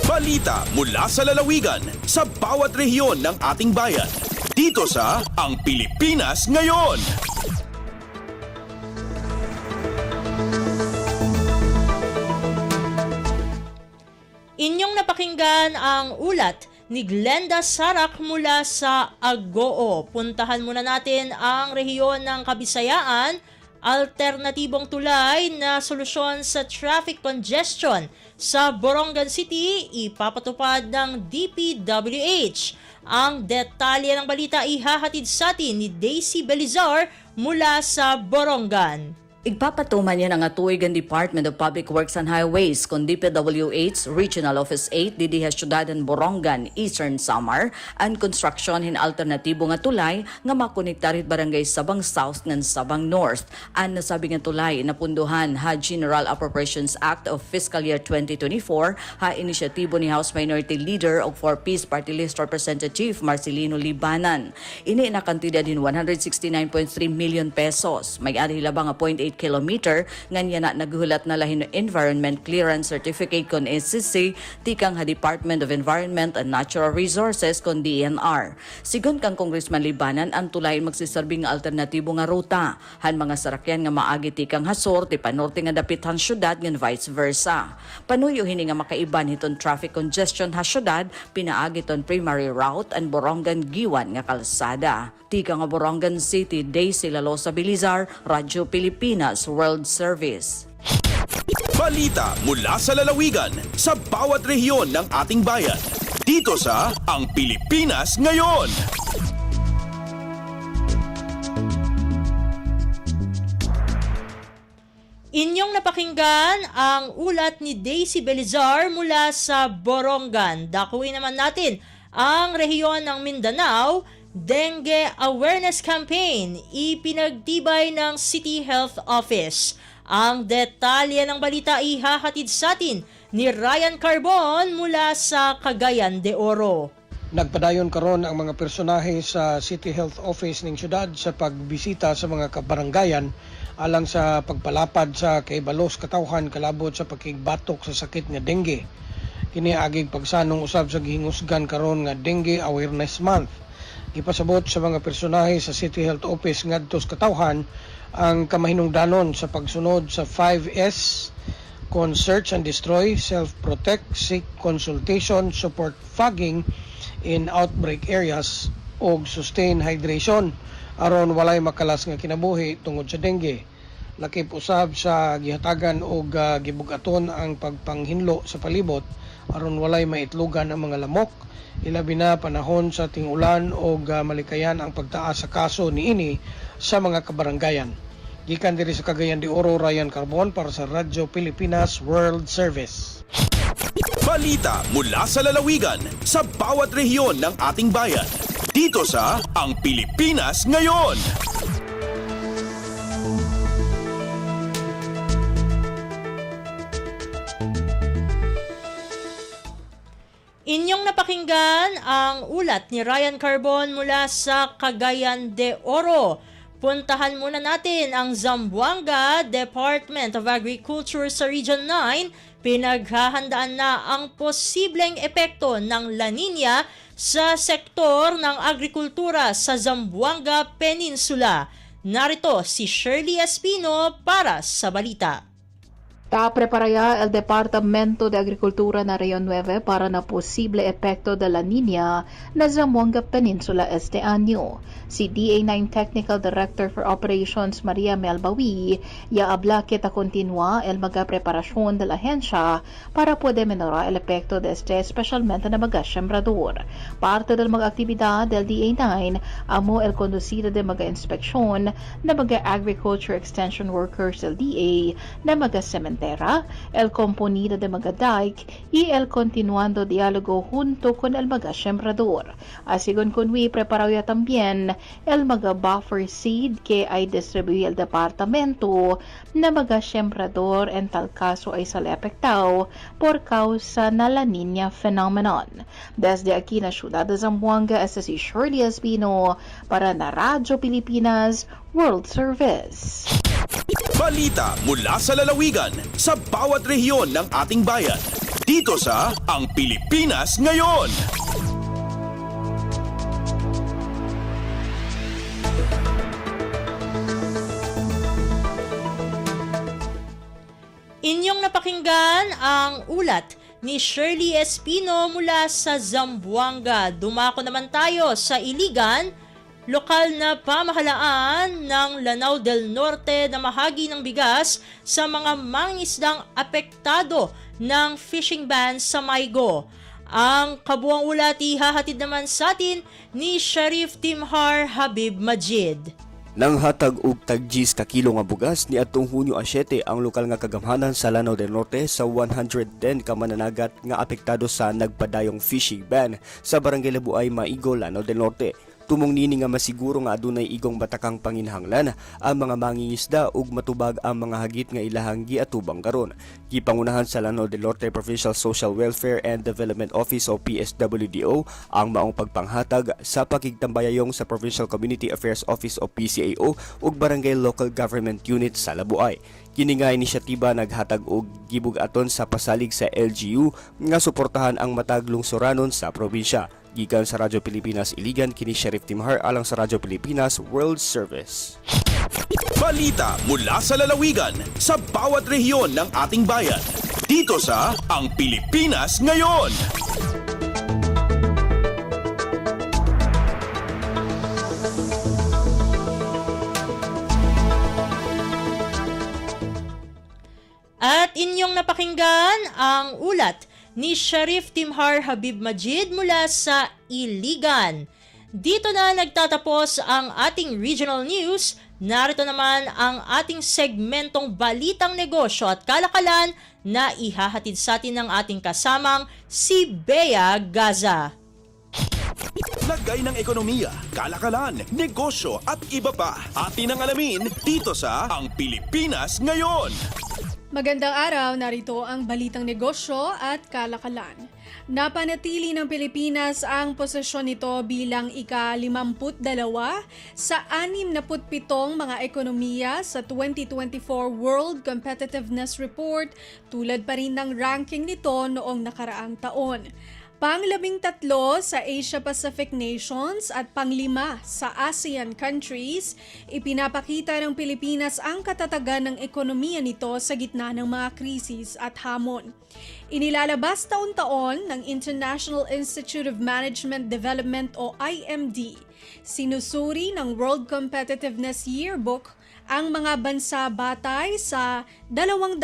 Balita mula sa lalawigan sa bawat rehiyon ng ating bayan. Dito sa Ang Pilipinas Ngayon. Inyong napakinggan ang ulat ni Glenda Sarak mula sa Agoo. Puntahan muna natin ang rehiyon ng Kabisayaan. Alternatibong tulay na solusyon sa traffic congestion sa Borongan City ipapatupad ng DPWH. Ang detalye ng balita ihahatid sa atin ni Daisy Belizar mula sa Borongan. Igpapatuman yan ang atuig ang Department of Public Works and Highways kung DPWH Regional Office 8 Didiha Ciudad and Borongan, Eastern Samar, and construction hin alternatibo nga tulay nga makonektarit barangay Sabang South ng Sabang North. Ang nasabi nga tulay napunduhan ha General Appropriations Act of Fiscal Year 2024 ha inisyatibo ni House Minority Leader o 4-Piece Party List Representative Marcelino Libanan. Ini na kantidad din 169.3 million pesos. May-ari labang nga 0.8 kilometer nganya na naghulat na lahin Environment Clearance Certificate kon SCC tikang ha Department of Environment and Natural Resources kon DNR. Sigon kang Congressman Libanan ang tulay magsisarbing nga alternatibo nga ruta han mga sarakyan nga maagi tikang hasor ti panorte nga dapit han syudad ngan vice versa. Panuyo hini nga makaiban hiton traffic congestion ha syudad pinaagi ton primary route and Borongan Giwan nga kalsada. Tika nga Borongan City, Daisy Lalosa Bilizar, Radyo Pilipinas World Service. Balita mula sa lalawigan sa bawat rehiyon ng ating bayan. Dito sa Ang Pilipinas Ngayon. Inyong napakinggan ang ulat ni Daisy Belizar mula sa Borongan. Dakuin naman natin ang rehiyon ng Mindanao. Dengue Awareness Campaign ipinagtibay ng City Health Office. Ang detalye ng balita ihahatid sa atin ni Ryan Carbon mula sa Cagayan de Oro. Nagpadayon karon ang mga personahe sa City Health Office ng syudad sa pagbisita sa mga kabaranggayan alang sa pagpalapad sa kaibalos katawhan kalabot sa pagkigbatok sa sakit nga dengue. Kini agig pagsanong usab sa gihingusgan karon nga Dengue Awareness Month. Ipasabot sa mga personahe sa City Health Office ngadto sa katawhan ang kamahinungdanon sa pagsunod sa 5S kon search and destroy, self-protect, seek consultation, support fogging in outbreak areas ug sustain hydration aron walay makalas nga kinabuhi tungod sa dengue. Lakip usab sa gihatagan og gibugaton ang pagpanghinlo sa palibot aron walay maitlugan ang mga lamok, ilabi na panahon sa ting-ulan o malikayan ang pagtaas sa kaso niini sa mga kabaranggayan. Gikan diri sa Cagayan de Oro, Ryan Carbon para sa Radyo Pilipinas World Service. Balita mula sa lalawigan sa bawat rehiyon ng ating bayan. Dito sa Ang Pilipinas Ngayon. Inyong napakinggan ang ulat ni Ryan Carbon mula sa Cagayan de Oro. Puntahan muna natin ang Zamboanga Department of Agriculture sa Region 9. Pinaghahandaan na ang posibleng epekto ng La Nina sa sektor ng agrikultura sa Zamboanga Peninsula. Narito si Shirley Espino para sa balita. Prepara el Departamento de Agricultura na Rio 9 para na posible epekto de La Nina na Zamboanga Peninsula este año. Si DA9 Technical Director for Operations Maria Melbawi ya habla que ta continua el mga preparasyon de la agencia para poder menorar el epekto de este especialmente na mga sembrador. Parte del mga aktibidad del DA9 amo el conducir de mga inspeksyon na mga agriculture extension workers del DA na mga el componido de mga dike y el continuando diálogo junto con el mga sembrador. Asigon kunwi preparado también el mga buffer seed que ay distribuye el departamento na mga sembrador en tal caso ay sale apektado por causa na La Nina phenomenon. Desde aquí na Ciudad de Zamboanga, esta si Shirley Espino para na Radyo Pilipinas World Service. Balita mula sa lalawigan sa bawat rehiyon ng ating bayan. Dito sa Ang Pilipinas Ngayon. Inyong napakinggan ang ulat ni Shirley Espino mula sa Zamboanga. Dumako naman tayo sa Iligan. Lokal na pamahalaan ng Lanao del Norte na mahagi ng bigas sa mga mangingisdang apektado ng fishing ban sa Maygo. Ang kabuang ulat ihahatid naman sa atin ni Sheriff Timhar Habib Majid. Nang hatag og tag 10 ka kilo nga bugas ni atong Hunyo 7 ang lokal nga kagamhanan sa Lanao del Norte sa 110 ka mananagat nga apektado sa nagpadayong fishing ban sa Barangay Labuay, Maigo, Lanao del Norte. Tumong nini nga masiguro nga adunay igong batakang panginhanglan ang mga mangingisda ug matubag ang mga hagit nga ilahang giatubang karon. Gipangunahan sa Lanao del Norte Provincial Social Welfare and Development Office o PSWDO ang maong pagpanghatag sa pakigtambayayong sa Provincial Community Affairs Office o PCAO ug Barangay Local Government Unit sa Labuay. Kini nga inisyatiba naghatag og gibug-aton sa pasalig sa LGU nga suportahan ang matag lungsuranon sa probinsya. Gikan sa Radyo Pilipinas Iligan, kini Sheriff Timhar alang sa Radyo Pilipinas World Service. Balita mula sa lalawigan sa bawat rehiyon ng ating bayan. Dito sa Ang Pilipinas Ngayon. At inyong napakinggan ang ulat ni Sheriff Timhar Habib Majid mula sa Iligan. Dito na nagtatapos ang ating regional news. Narito naman ang ating segmentong Balitang Negosyo at Kalakalan na ihahatid sa atin ng ating kasamang si Bea Gaza. Lagay ng ekonomiya, kalakalan, negosyo at iba pa. Atin ang alamin dito sa Ang Pilipinas Ngayon. Magandang araw, narito ang balitang negosyo at kalakalan. Napanatili ng Pilipinas ang posisyon nito bilang ika-52 sa 67 mga ekonomiya sa 2024 World Competitiveness Report, tulad pa rin ng ranking nito noong nakaraang taon. Pang-13 sa Asia-Pacific nations at pang-5 sa ASEAN countries, ipinapakita ng Pilipinas ang katatagan ng ekonomiya nito sa gitna ng mga krisis at hamon. Inilalabas taon-taon ng International Institute of Management Development o IMD. Sinusuri ng World Competitiveness Yearbook ang mga bansa batay sa 256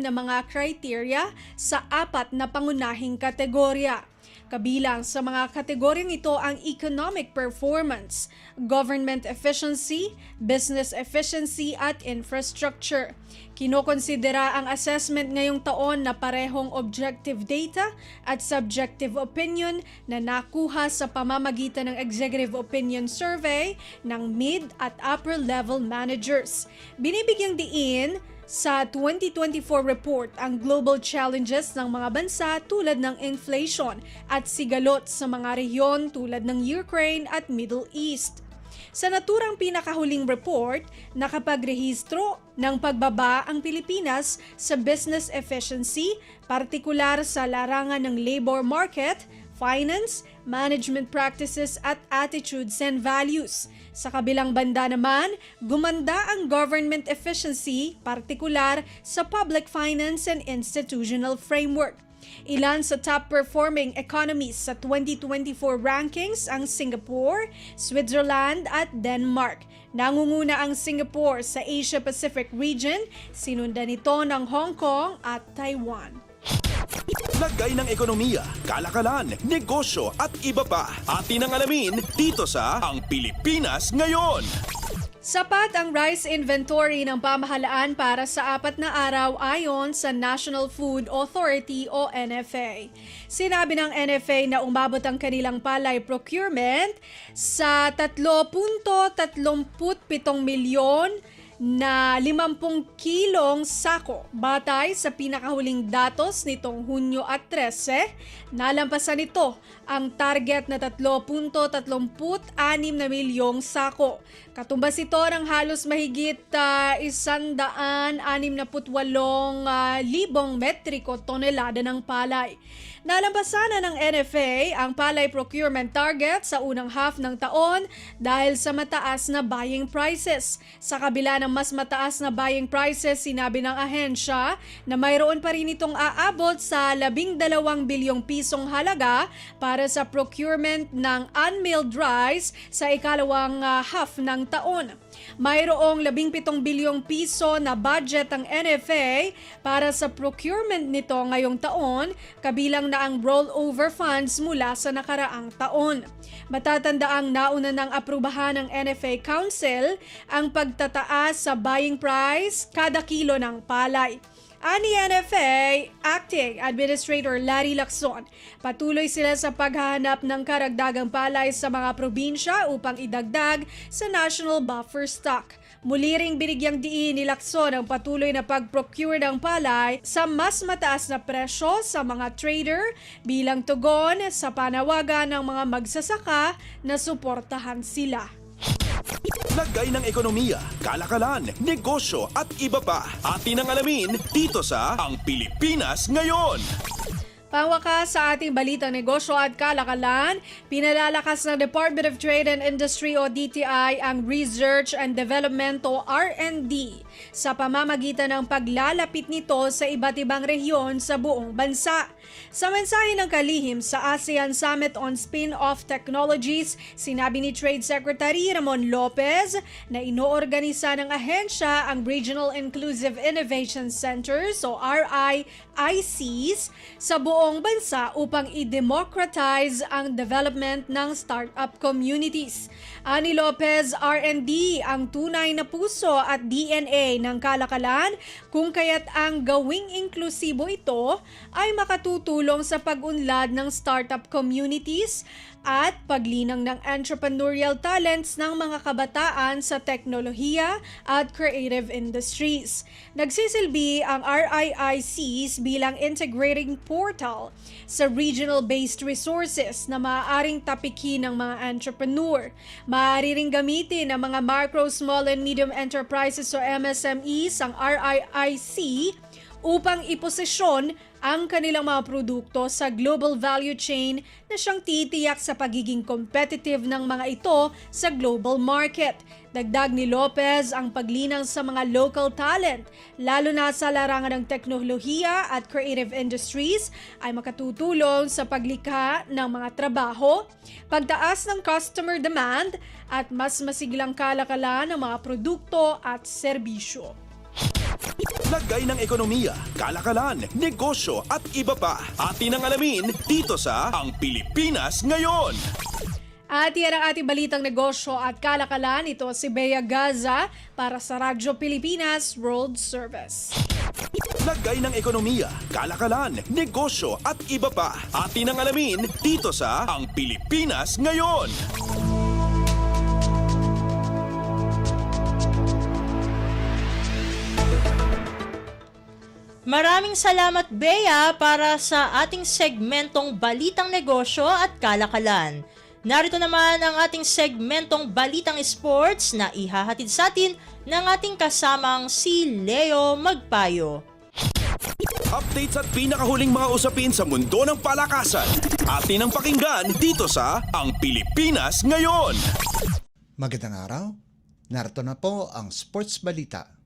na mga criteria sa 4 na pangunahing kategorya. Kabilang sa mga kategoryang ito ang economic performance, government efficiency, business efficiency at infrastructure. Kinokonsidera ang assessment ngayong taon na parehong objective data at subjective opinion na nakuha sa pamamagitan ng Executive Opinion Survey ng mid at upper level managers. Binibigyang diin sa 2024 report ang global challenges ng mga bansa tulad ng inflation at sigalot sa mga rehiyon tulad ng Ukraine at Middle East. Sa naturang pinakahuling report, nakapagrehistro ng pagbaba ang Pilipinas sa business efficiency, partikular sa larangan ng labor market, finance, management practices at attitudes and values. Sa kabilang banda naman, gumanda ang government efficiency, partikular sa public finance and institutional framework. Ilan sa top-performing economies sa 2024 rankings ang Singapore, Switzerland at Denmark. Nangunguna ang Singapore sa Asia-Pacific region, sinundan nito ng Hong Kong at Taiwan. Lagay ng ekonomiya, kalakalan, negosyo at iba pa. Atin ang alamin dito sa Ang Pilipinas Ngayon. Sapat ang rice inventory ng pamahalaan para sa 4 na araw ayon sa National Food Authority o NFA. Sinabi ng NFA na umabot ang kanilang palay procurement sa 3.37 milyon na 50 kilong sako. Batay sa pinakahuling datos nitong Hunyo at 13, nalampasan nito ang target na 3.36 na milyong sako. Katumbas ito ng halos mahigit 168,000 metriko tonelada ng palay. Nalampasan na ng NFA ang palay procurement target sa unang half ng taon dahil sa mataas na buying prices. Sa kabila ng mas mataas na buying prices, sinabi ng ahensya na mayroon pa rin itong aabot sa 12 bilyong pisong halaga para sa procurement ng unmilled rice sa ikalawang half ng taon. Mayroong 17 bilyong piso na budget ang NFA para sa procurement nito ngayong taon, kabilang na ang rollover funds mula sa nakaraang taon. Matatandaang nauna ng aprubahan ng NFA Council ang pagtataas sa buying price kada kilo ng palay. Ani NFA Acting Administrator Larry Lacson, patuloy sila sa paghahanap ng karagdagang palay sa mga probinsya upang idagdag sa national buffer stock. Muli ring binigyang diin ni Lacson ang patuloy na pag-procure ng palay sa mas mataas na presyo sa mga trader bilang tugon sa panawagan ng mga magsasaka na suportahan sila. Lagay ng ekonomiya, kalakalan, negosyo at iba pa. Atin ang alamin dito sa Ang Pilipinas Ngayon. Pangwakas sa ating balitang negosyo at kalakalan, pinalalakas ng Department of Trade and Industry o DTI ang Research and Development o R&D sa pamamagitan ng paglalapit nito sa iba't ibang rehiyon sa buong bansa. Sa mensahe ng kalihim sa ASEAN Summit on Spin-off Technologies, sinabi ni Trade Secretary Ramon Lopez na inoorganisa ng ahensya ang Regional Inclusive Innovation Centers o RIICs sa buong bansa upang i-democratize ang development ng startup communities. Ani Lopez, R&D ang tunay na puso at DNA ng kalakalan, kung kaya't ang gawing inklusibo ito ay makatutulong sa pag-unlad ng startup communities at paglinang ng entrepreneurial talents ng mga kabataan sa teknolohiya at creative industries. Nagsisilbi ang RIICs bilang integrating portal sa regional-based resources na maaaring tapikin ng mga entrepreneur. Maaari ring gamitin ng mga micro, small and medium enterprises o MSMEs ang RIIC upang iposisyon ang kanilang mga produkto sa global value chain na siyang titiyak sa pagiging competitive ng mga ito sa global market. Dagdag ni Lopez, ang paglinang sa mga local talent, lalo na sa larangan ng teknolohiya at creative industries, ay makatutulong sa paglikha ng mga trabaho, pagtaas ng customer demand, at mas masiglang kalakalan ng mga produkto at serbisyo. Lagay ng ekonomiya, kalakalan, negosyo at iba pa. Atin ang alamin dito sa Ang Pilipinas Ngayon. At yan ang ating balitang negosyo at kalakalan. Ito si Bea Gaza para sa Radyo Pilipinas World Service. Lagay ng ekonomiya, kalakalan, negosyo at iba pa. Atin ang alamin dito sa Ang Pilipinas Ngayon. Maraming salamat, Bea, para sa ating segmentong Balitang Negosyo at Kalakalan. Narito naman ang ating segmentong Balitang Sports na ihahatid sa atin ng ating kasamang si Leo Magpayo. Updates at pinakahuling mga usapin sa mundo ng palakasan. Atin ang pakinggan dito sa Ang Pilipinas Ngayon. Magandang araw. Narito na po ang Sports Balita.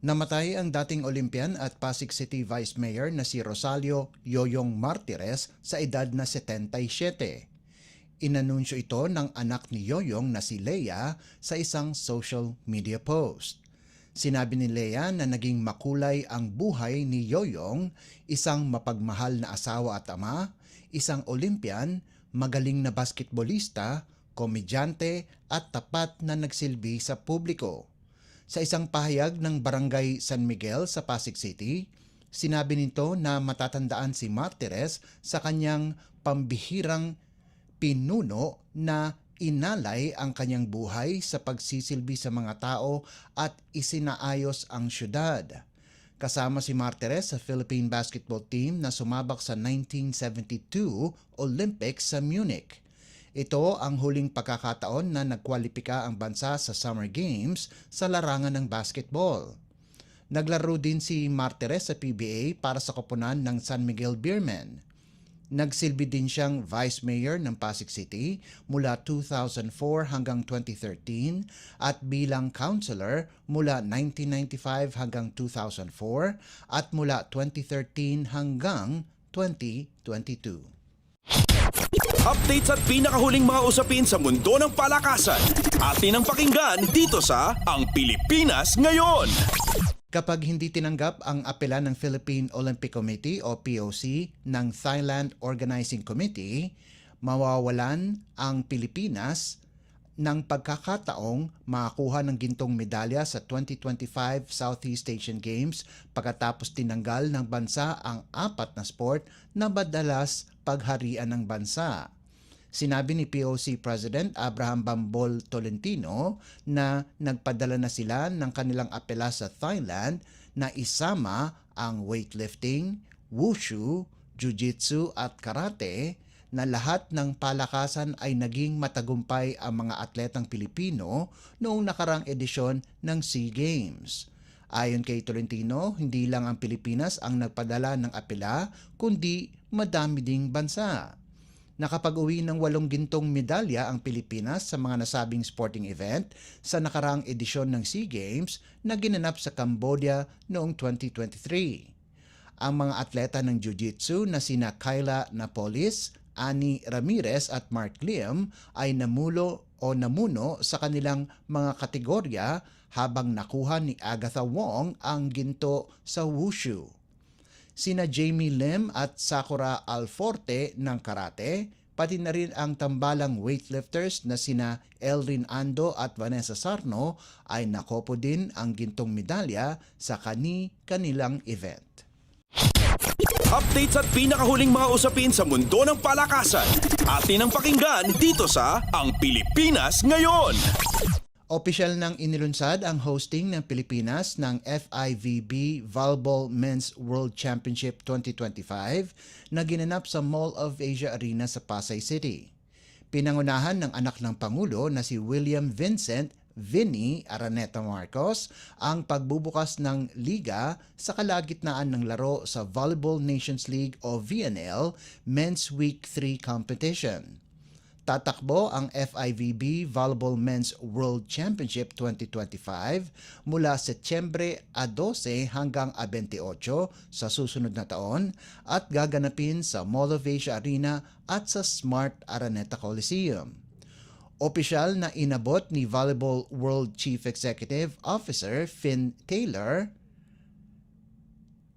Namatay ang dating Olympian at Pasig City Vice Mayor na si Rosalio Yoyong Martires sa edad na 77. Inanunsyo ito ng anak ni Yoyong na si Leia sa isang social media post. Sinabi ni Leia na naging makulay ang buhay ni Yoyong, isang mapagmahal na asawa at ama, isang Olympian, magaling na basketballista, komedyante at tapat na nagsilbi sa publiko. Sa isang pahayag ng Barangay San Miguel sa Pasig City, sinabi nito na matatandaan si Martires sa kanyang pambihirang pinuno na inalay ang kanyang buhay sa pagsisilbi sa mga tao at isinaayos ang syudad. Kasama si Martires sa Philippine basketball team na sumabak sa 1972 Olympics sa Munich. Ito ang huling pagkakataon na nagkwalipika ang bansa sa Summer Games sa larangan ng basketball. Naglaro din si Martires sa PBA para sa koponan ng San Miguel Beermen. Nagsilbi din siyang Vice Mayor ng Pasig City mula 2004 hanggang 2013 at bilang Councilor mula 1995 hanggang 2004 at mula 2013 hanggang 2022. Updates at pinakahuling mga usapin sa mundo ng palakasan. Atin ang pakinggan dito sa Ang Pilipinas Ngayon. Kapag hindi tinanggap ang apela ng Philippine Olympic Committee o POC ng Thailand Organizing Committee, mawawalan ang Pilipinas ng pagkakataong makakuha ng gintong medalya sa 2025 Southeast Asian Games pagkatapos tinanggal ng bansa ang 4 na sport na madalas pagharian ng bansa. Sinabi ni POC President Abraham Bambol Tolentino na nagpadala na sila ng kanilang apela sa Thailand na isama ang weightlifting, wushu, jiu-jitsu at karate na lahat ng palakasan ay naging matagumpay ang mga atletang Pilipino noong nakarang edisyon ng SEA Games. Ayon kay Tolentino, hindi lang ang Pilipinas ang nagpadala ng apela kundi madami ding bansa. Nakapag-uwi ng 8 gintong medalya ang Pilipinas sa mga nasabing sporting event sa nakaraang edisyon ng SEA Games na ginanap sa Cambodia noong 2023. Ang mga atleta ng jiu-jitsu na sina Kyla Napolis, Ani Ramirez at Mark Liam ay namuno sa kanilang mga kategorya habang nakuha ni Agatha Wong ang ginto sa wushu. Sina Jamie Lim at Sakura Alforte ng karate, pati na rin ang tambalang weightlifters na sina Elrin Ando at Vanessa Sarno ay nakopo din ang gintong medalya sa kanilang event. Updates at pinakahuling mga usapin sa mundo ng palakasan. Atin ang pakinggan dito sa Ang Pilipinas Ngayon. Opisyal nang inilunsad ang hosting ng Pilipinas ng FIVB Volleyball Men's World Championship 2025 na ginanap sa Mall of Asia Arena sa Pasay City. Pinangunahan ng anak ng Pangulo na si William Vincent Vinny Araneta Marcos ang pagbubukas ng liga sa kalagitnaan ng laro sa Volleyball Nations League o VNL Men's Week 3 competition. Tatakbo ang FIVB Volleyball Men's World Championship 2025 mula Setyembre 12 hanggang 28 sa susunod na taon at gaganapin sa Mall of Asia Arena at sa Smart Araneta Coliseum. Opisyal na inabot ni Volleyball World Chief Executive Officer Finn Taylor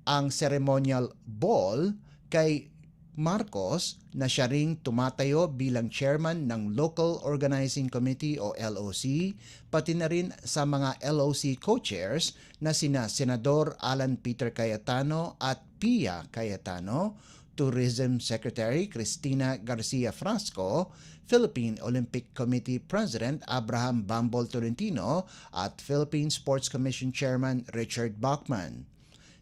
ang ceremonial ball kay Marcos na siya ring tumatayo bilang chairman ng Local Organizing Committee o LOC, pati na rin sa mga LOC co-chairs na sina Senador Alan Peter Cayetano at Pia Cayetano, Tourism Secretary Cristina Garcia Frasco, Philippine Olympic Committee President Abraham Bambol Tolentino at Philippine Sports Commission Chairman Richard Bachman.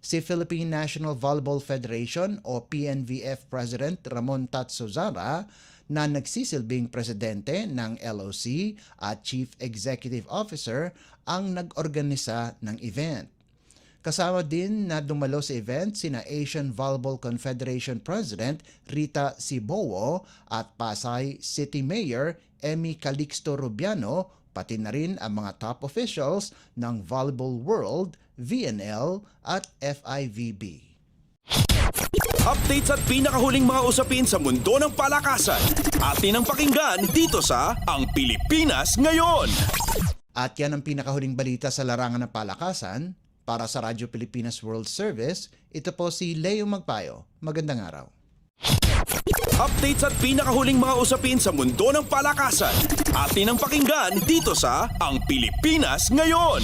Si Philippine National Volleyball Federation o PNVF President Ramon Tatsuzara na nagsisilbing presidente ng LOC at Chief Executive Officer ang nag-organisa ng event. Kasama din na dumalo sa event sina Asian Volleyball Confederation President Rita Sibowo at Pasay City Mayor Emmy Calixto Rubiano, pati na rin ang mga top officials ng Volleyball World, VNL at FIVB. Updates at pinakahuling mga usapin sa mundo ng palakasan. Atin ang pakinggan dito sa Ang Pilipinas Ngayon. At yan ang pinakahuling balita sa larangan ng palakasan. Para sa Radyo Pilipinas World Service, ito po si Leo Magpayo. Magandang araw. Updates at pinakahuling mga usapin sa mundo ng palakasan. Atin ang pakinggan dito sa Ang Pilipinas Ngayon.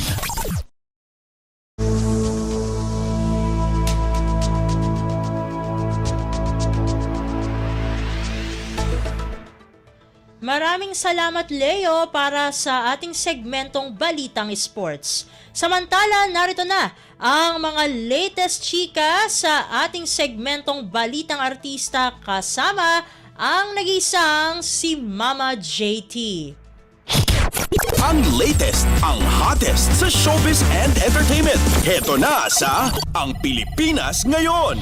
Maraming salamat Leo para sa ating segmentong Balitang Sports. Samantala, narito na ang mga latest chika sa ating segmentong Balitang Artista kasama ang nag-iisang si Mama JT. Ang latest, ang hottest sa showbiz and entertainment. Heto na sa Ang Pilipinas Ngayon.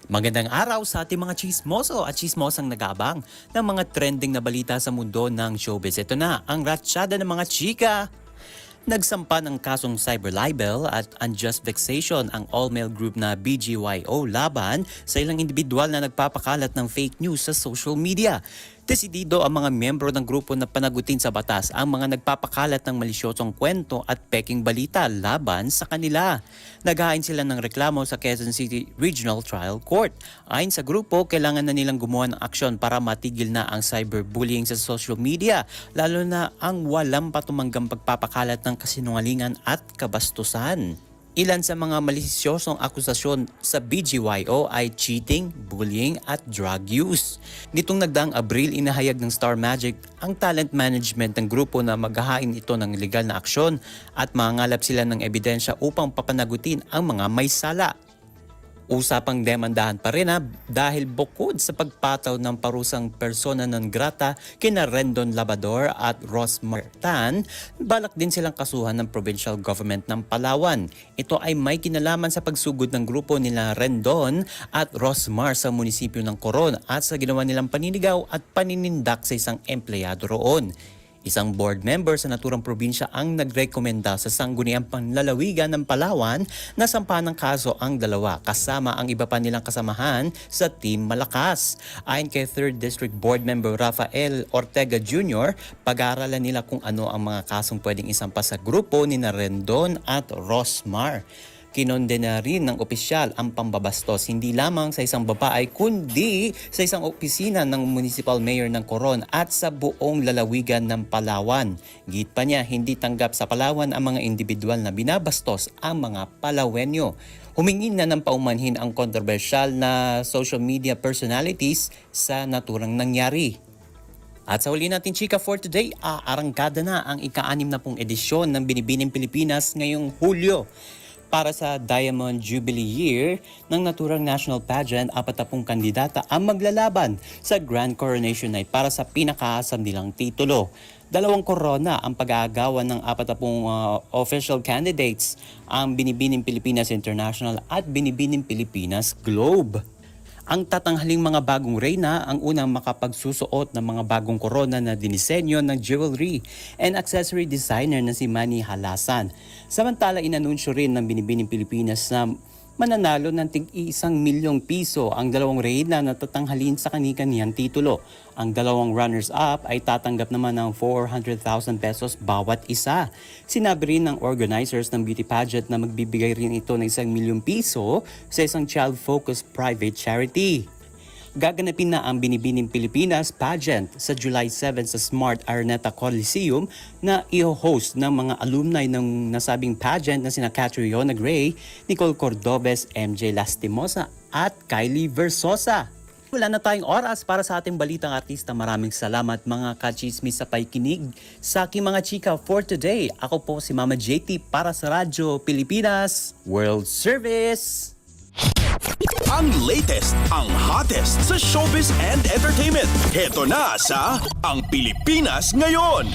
Magandang araw sa ating mga chismoso at chismosang nagabang ng mga trending na balita sa mundo ng showbiz. Ito na ang ratsyada ng mga chika. Nagsampa ng kasong cyber libel at unjust vexation ang all-male group na BGYO laban sa ilang individual na nagpapakalat ng fake news sa social media. Desidido ang mga miyembro ng grupo na panagutin sa batas ang mga nagpapakalat ng malisyosong kwento at peking balita laban sa kanila. Naghain sila ng reklamo sa Quezon City Regional Trial Court. Ayon sa grupo, kailangan na nilang gumawa ng aksyon para matigil na ang cyberbullying sa social media, lalo na ang walang patumanggang pagpapakalat ng kasinungalingan at kabastusan. Ilan sa mga malisyosong akusasyon sa BGYO ay cheating, bullying at drug use. Nitong nagdaang Abril, inahayag ng Star Magic ang talent management ng grupo na maghahain ito ng legal na aksyon at mangangalap sila ng ebidensya upang papanagutin ang mga may sala. Usapang demandahan pa rin dahil bukod sa pagpataw ng parusang persona non grata kina Rendon Labador at Ross Martan, balak din silang kasuhan ng provincial government ng Palawan. Ito ay may kinalaman sa pagsugod ng grupo nila Rendon at Rosmar sa munisipyo ng Coron at sa ginawa nilang paninigaw at paninindak sa isang empleyado roon. Isang board member sa naturang probinsya ang nagrekomenda sa Sangguniang Panlalawigan ng Palawan na sampahan ng kaso ang dalawa kasama ang iba pa nilang kasamahan sa Team Malakas. Ayon kay 3rd District Board Member Rafael Ortega Jr., pag-aaralan nila kung ano ang mga kasong pwedeng isampa sa grupo ni Rendon at Rosmar. Kinondena rin ng opisyal ang pambabastos hindi lamang sa isang babae kundi sa isang opisina ng Municipal Mayor ng Coron at sa buong lalawigan ng Palawan. Git pa niya, hindi tanggap sa Palawan ang mga individual na binabastos ang mga Palawenyo. Humingi na ng paumanhin ang kontrobersyal na social media personalities sa naturang nangyari. At sa huli natin chika for today, aarangkada na ang ika-60 edisyon ng Binibining Pilipinas ngayong Hulyo. Para sa Diamond Jubilee Year ng naturang national pageant, 40 kandidata ang maglalaban sa Grand Coronation Night para sa pinakaasam nilang titulo. 2 korona ang pag-aagawan ng 40 official candidates, ang Binibining Pilipinas International at Binibining Pilipinas Globe. Ang tatanghaling mga bagong reyna ang unang makapagsusuot ng mga bagong korona na dinisenyo ng jewelry and accessory designer na si Manny Halasan. Samantala, inanunsyo rin ng Binibining Pilipinas na mananalo ng tig-1 milyong piso ang 2 reyna na tatanghalin sa kani-kaniyang titulo. Ang 2 runners-up ay tatanggap naman ng 400,000 pesos bawat isa. Sinabi rin ng organizers ng beauty pageant na magbibigay rin ito ng 1 milyong piso sa isang child-focused private charity. Gaganapin na ang Binibining Pilipinas pageant sa July 7 sa Smart Araneta Coliseum na i-host ng mga alumni ng nasabing pageant na sina Catriona Gray, Nicole Cordobes, MJ Lastimosa at Kylie Versosa. Wala na tayong oras para sa ating balitang artista. Maraming salamat mga kachismis sa paikinig sa aking mga chika for today. Ako po si Mama JT para sa Radyo Pilipinas World Service. Ang latest, ang hottest sa showbiz and entertainment. Heto na sa Ang Pilipinas Ngayon.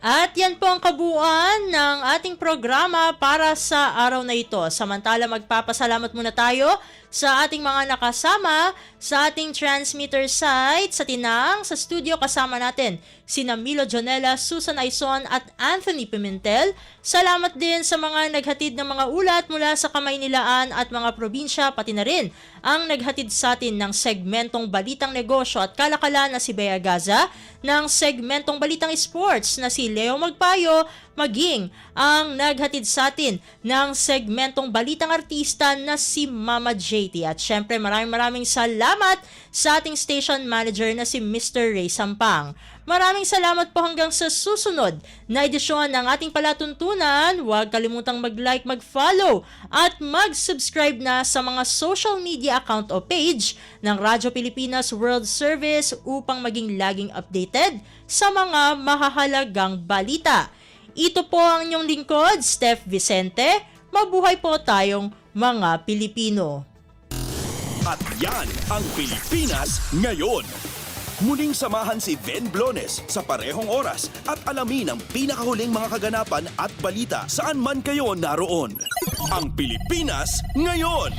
At yan po ang kabuuan ng ating programa para sa araw na ito. Samantala, magpapasalamat muna tayo sa ating mga nakasama sa ating transmitter site sa Tinang. Sa studio kasama natin sina Milo Jonella, Susan Aison at Anthony Pimentel. Salamat din sa mga naghatid ng mga ulat mula sa Kamaynilaan at mga probinsya, pati na rin ang naghatid sa atin ng segmentong Balitang Negosyo at Kalakalan na si Bea Gaza, ng segmentong Balitang Sports na si Leo Magpayo, maging ang naghatid sa atin ng segmentong Balitang Artista na si Mama JT. At syempre maraming salamat sa ating station manager na si Mr. Ray Sampang. Maraming salamat po hanggang sa susunod na edisyon ng ating palatuntunan. Huwag kalimutang mag-like, mag-follow at mag-subscribe na sa mga social media account o page ng Radyo Pilipinas World Service upang maging laging updated sa mga mahahalagang balita. Ito po ang inyong lingkod, Steph Vicente. Mabuhay po tayong mga Pilipino. At yan ang Pilipinas Ngayon. Muling samahan si Ven Blones sa parehong oras at alamin ang pinakahuling mga kaganapan at balita saan man kayo naroon. Ang Pilipinas ngayon!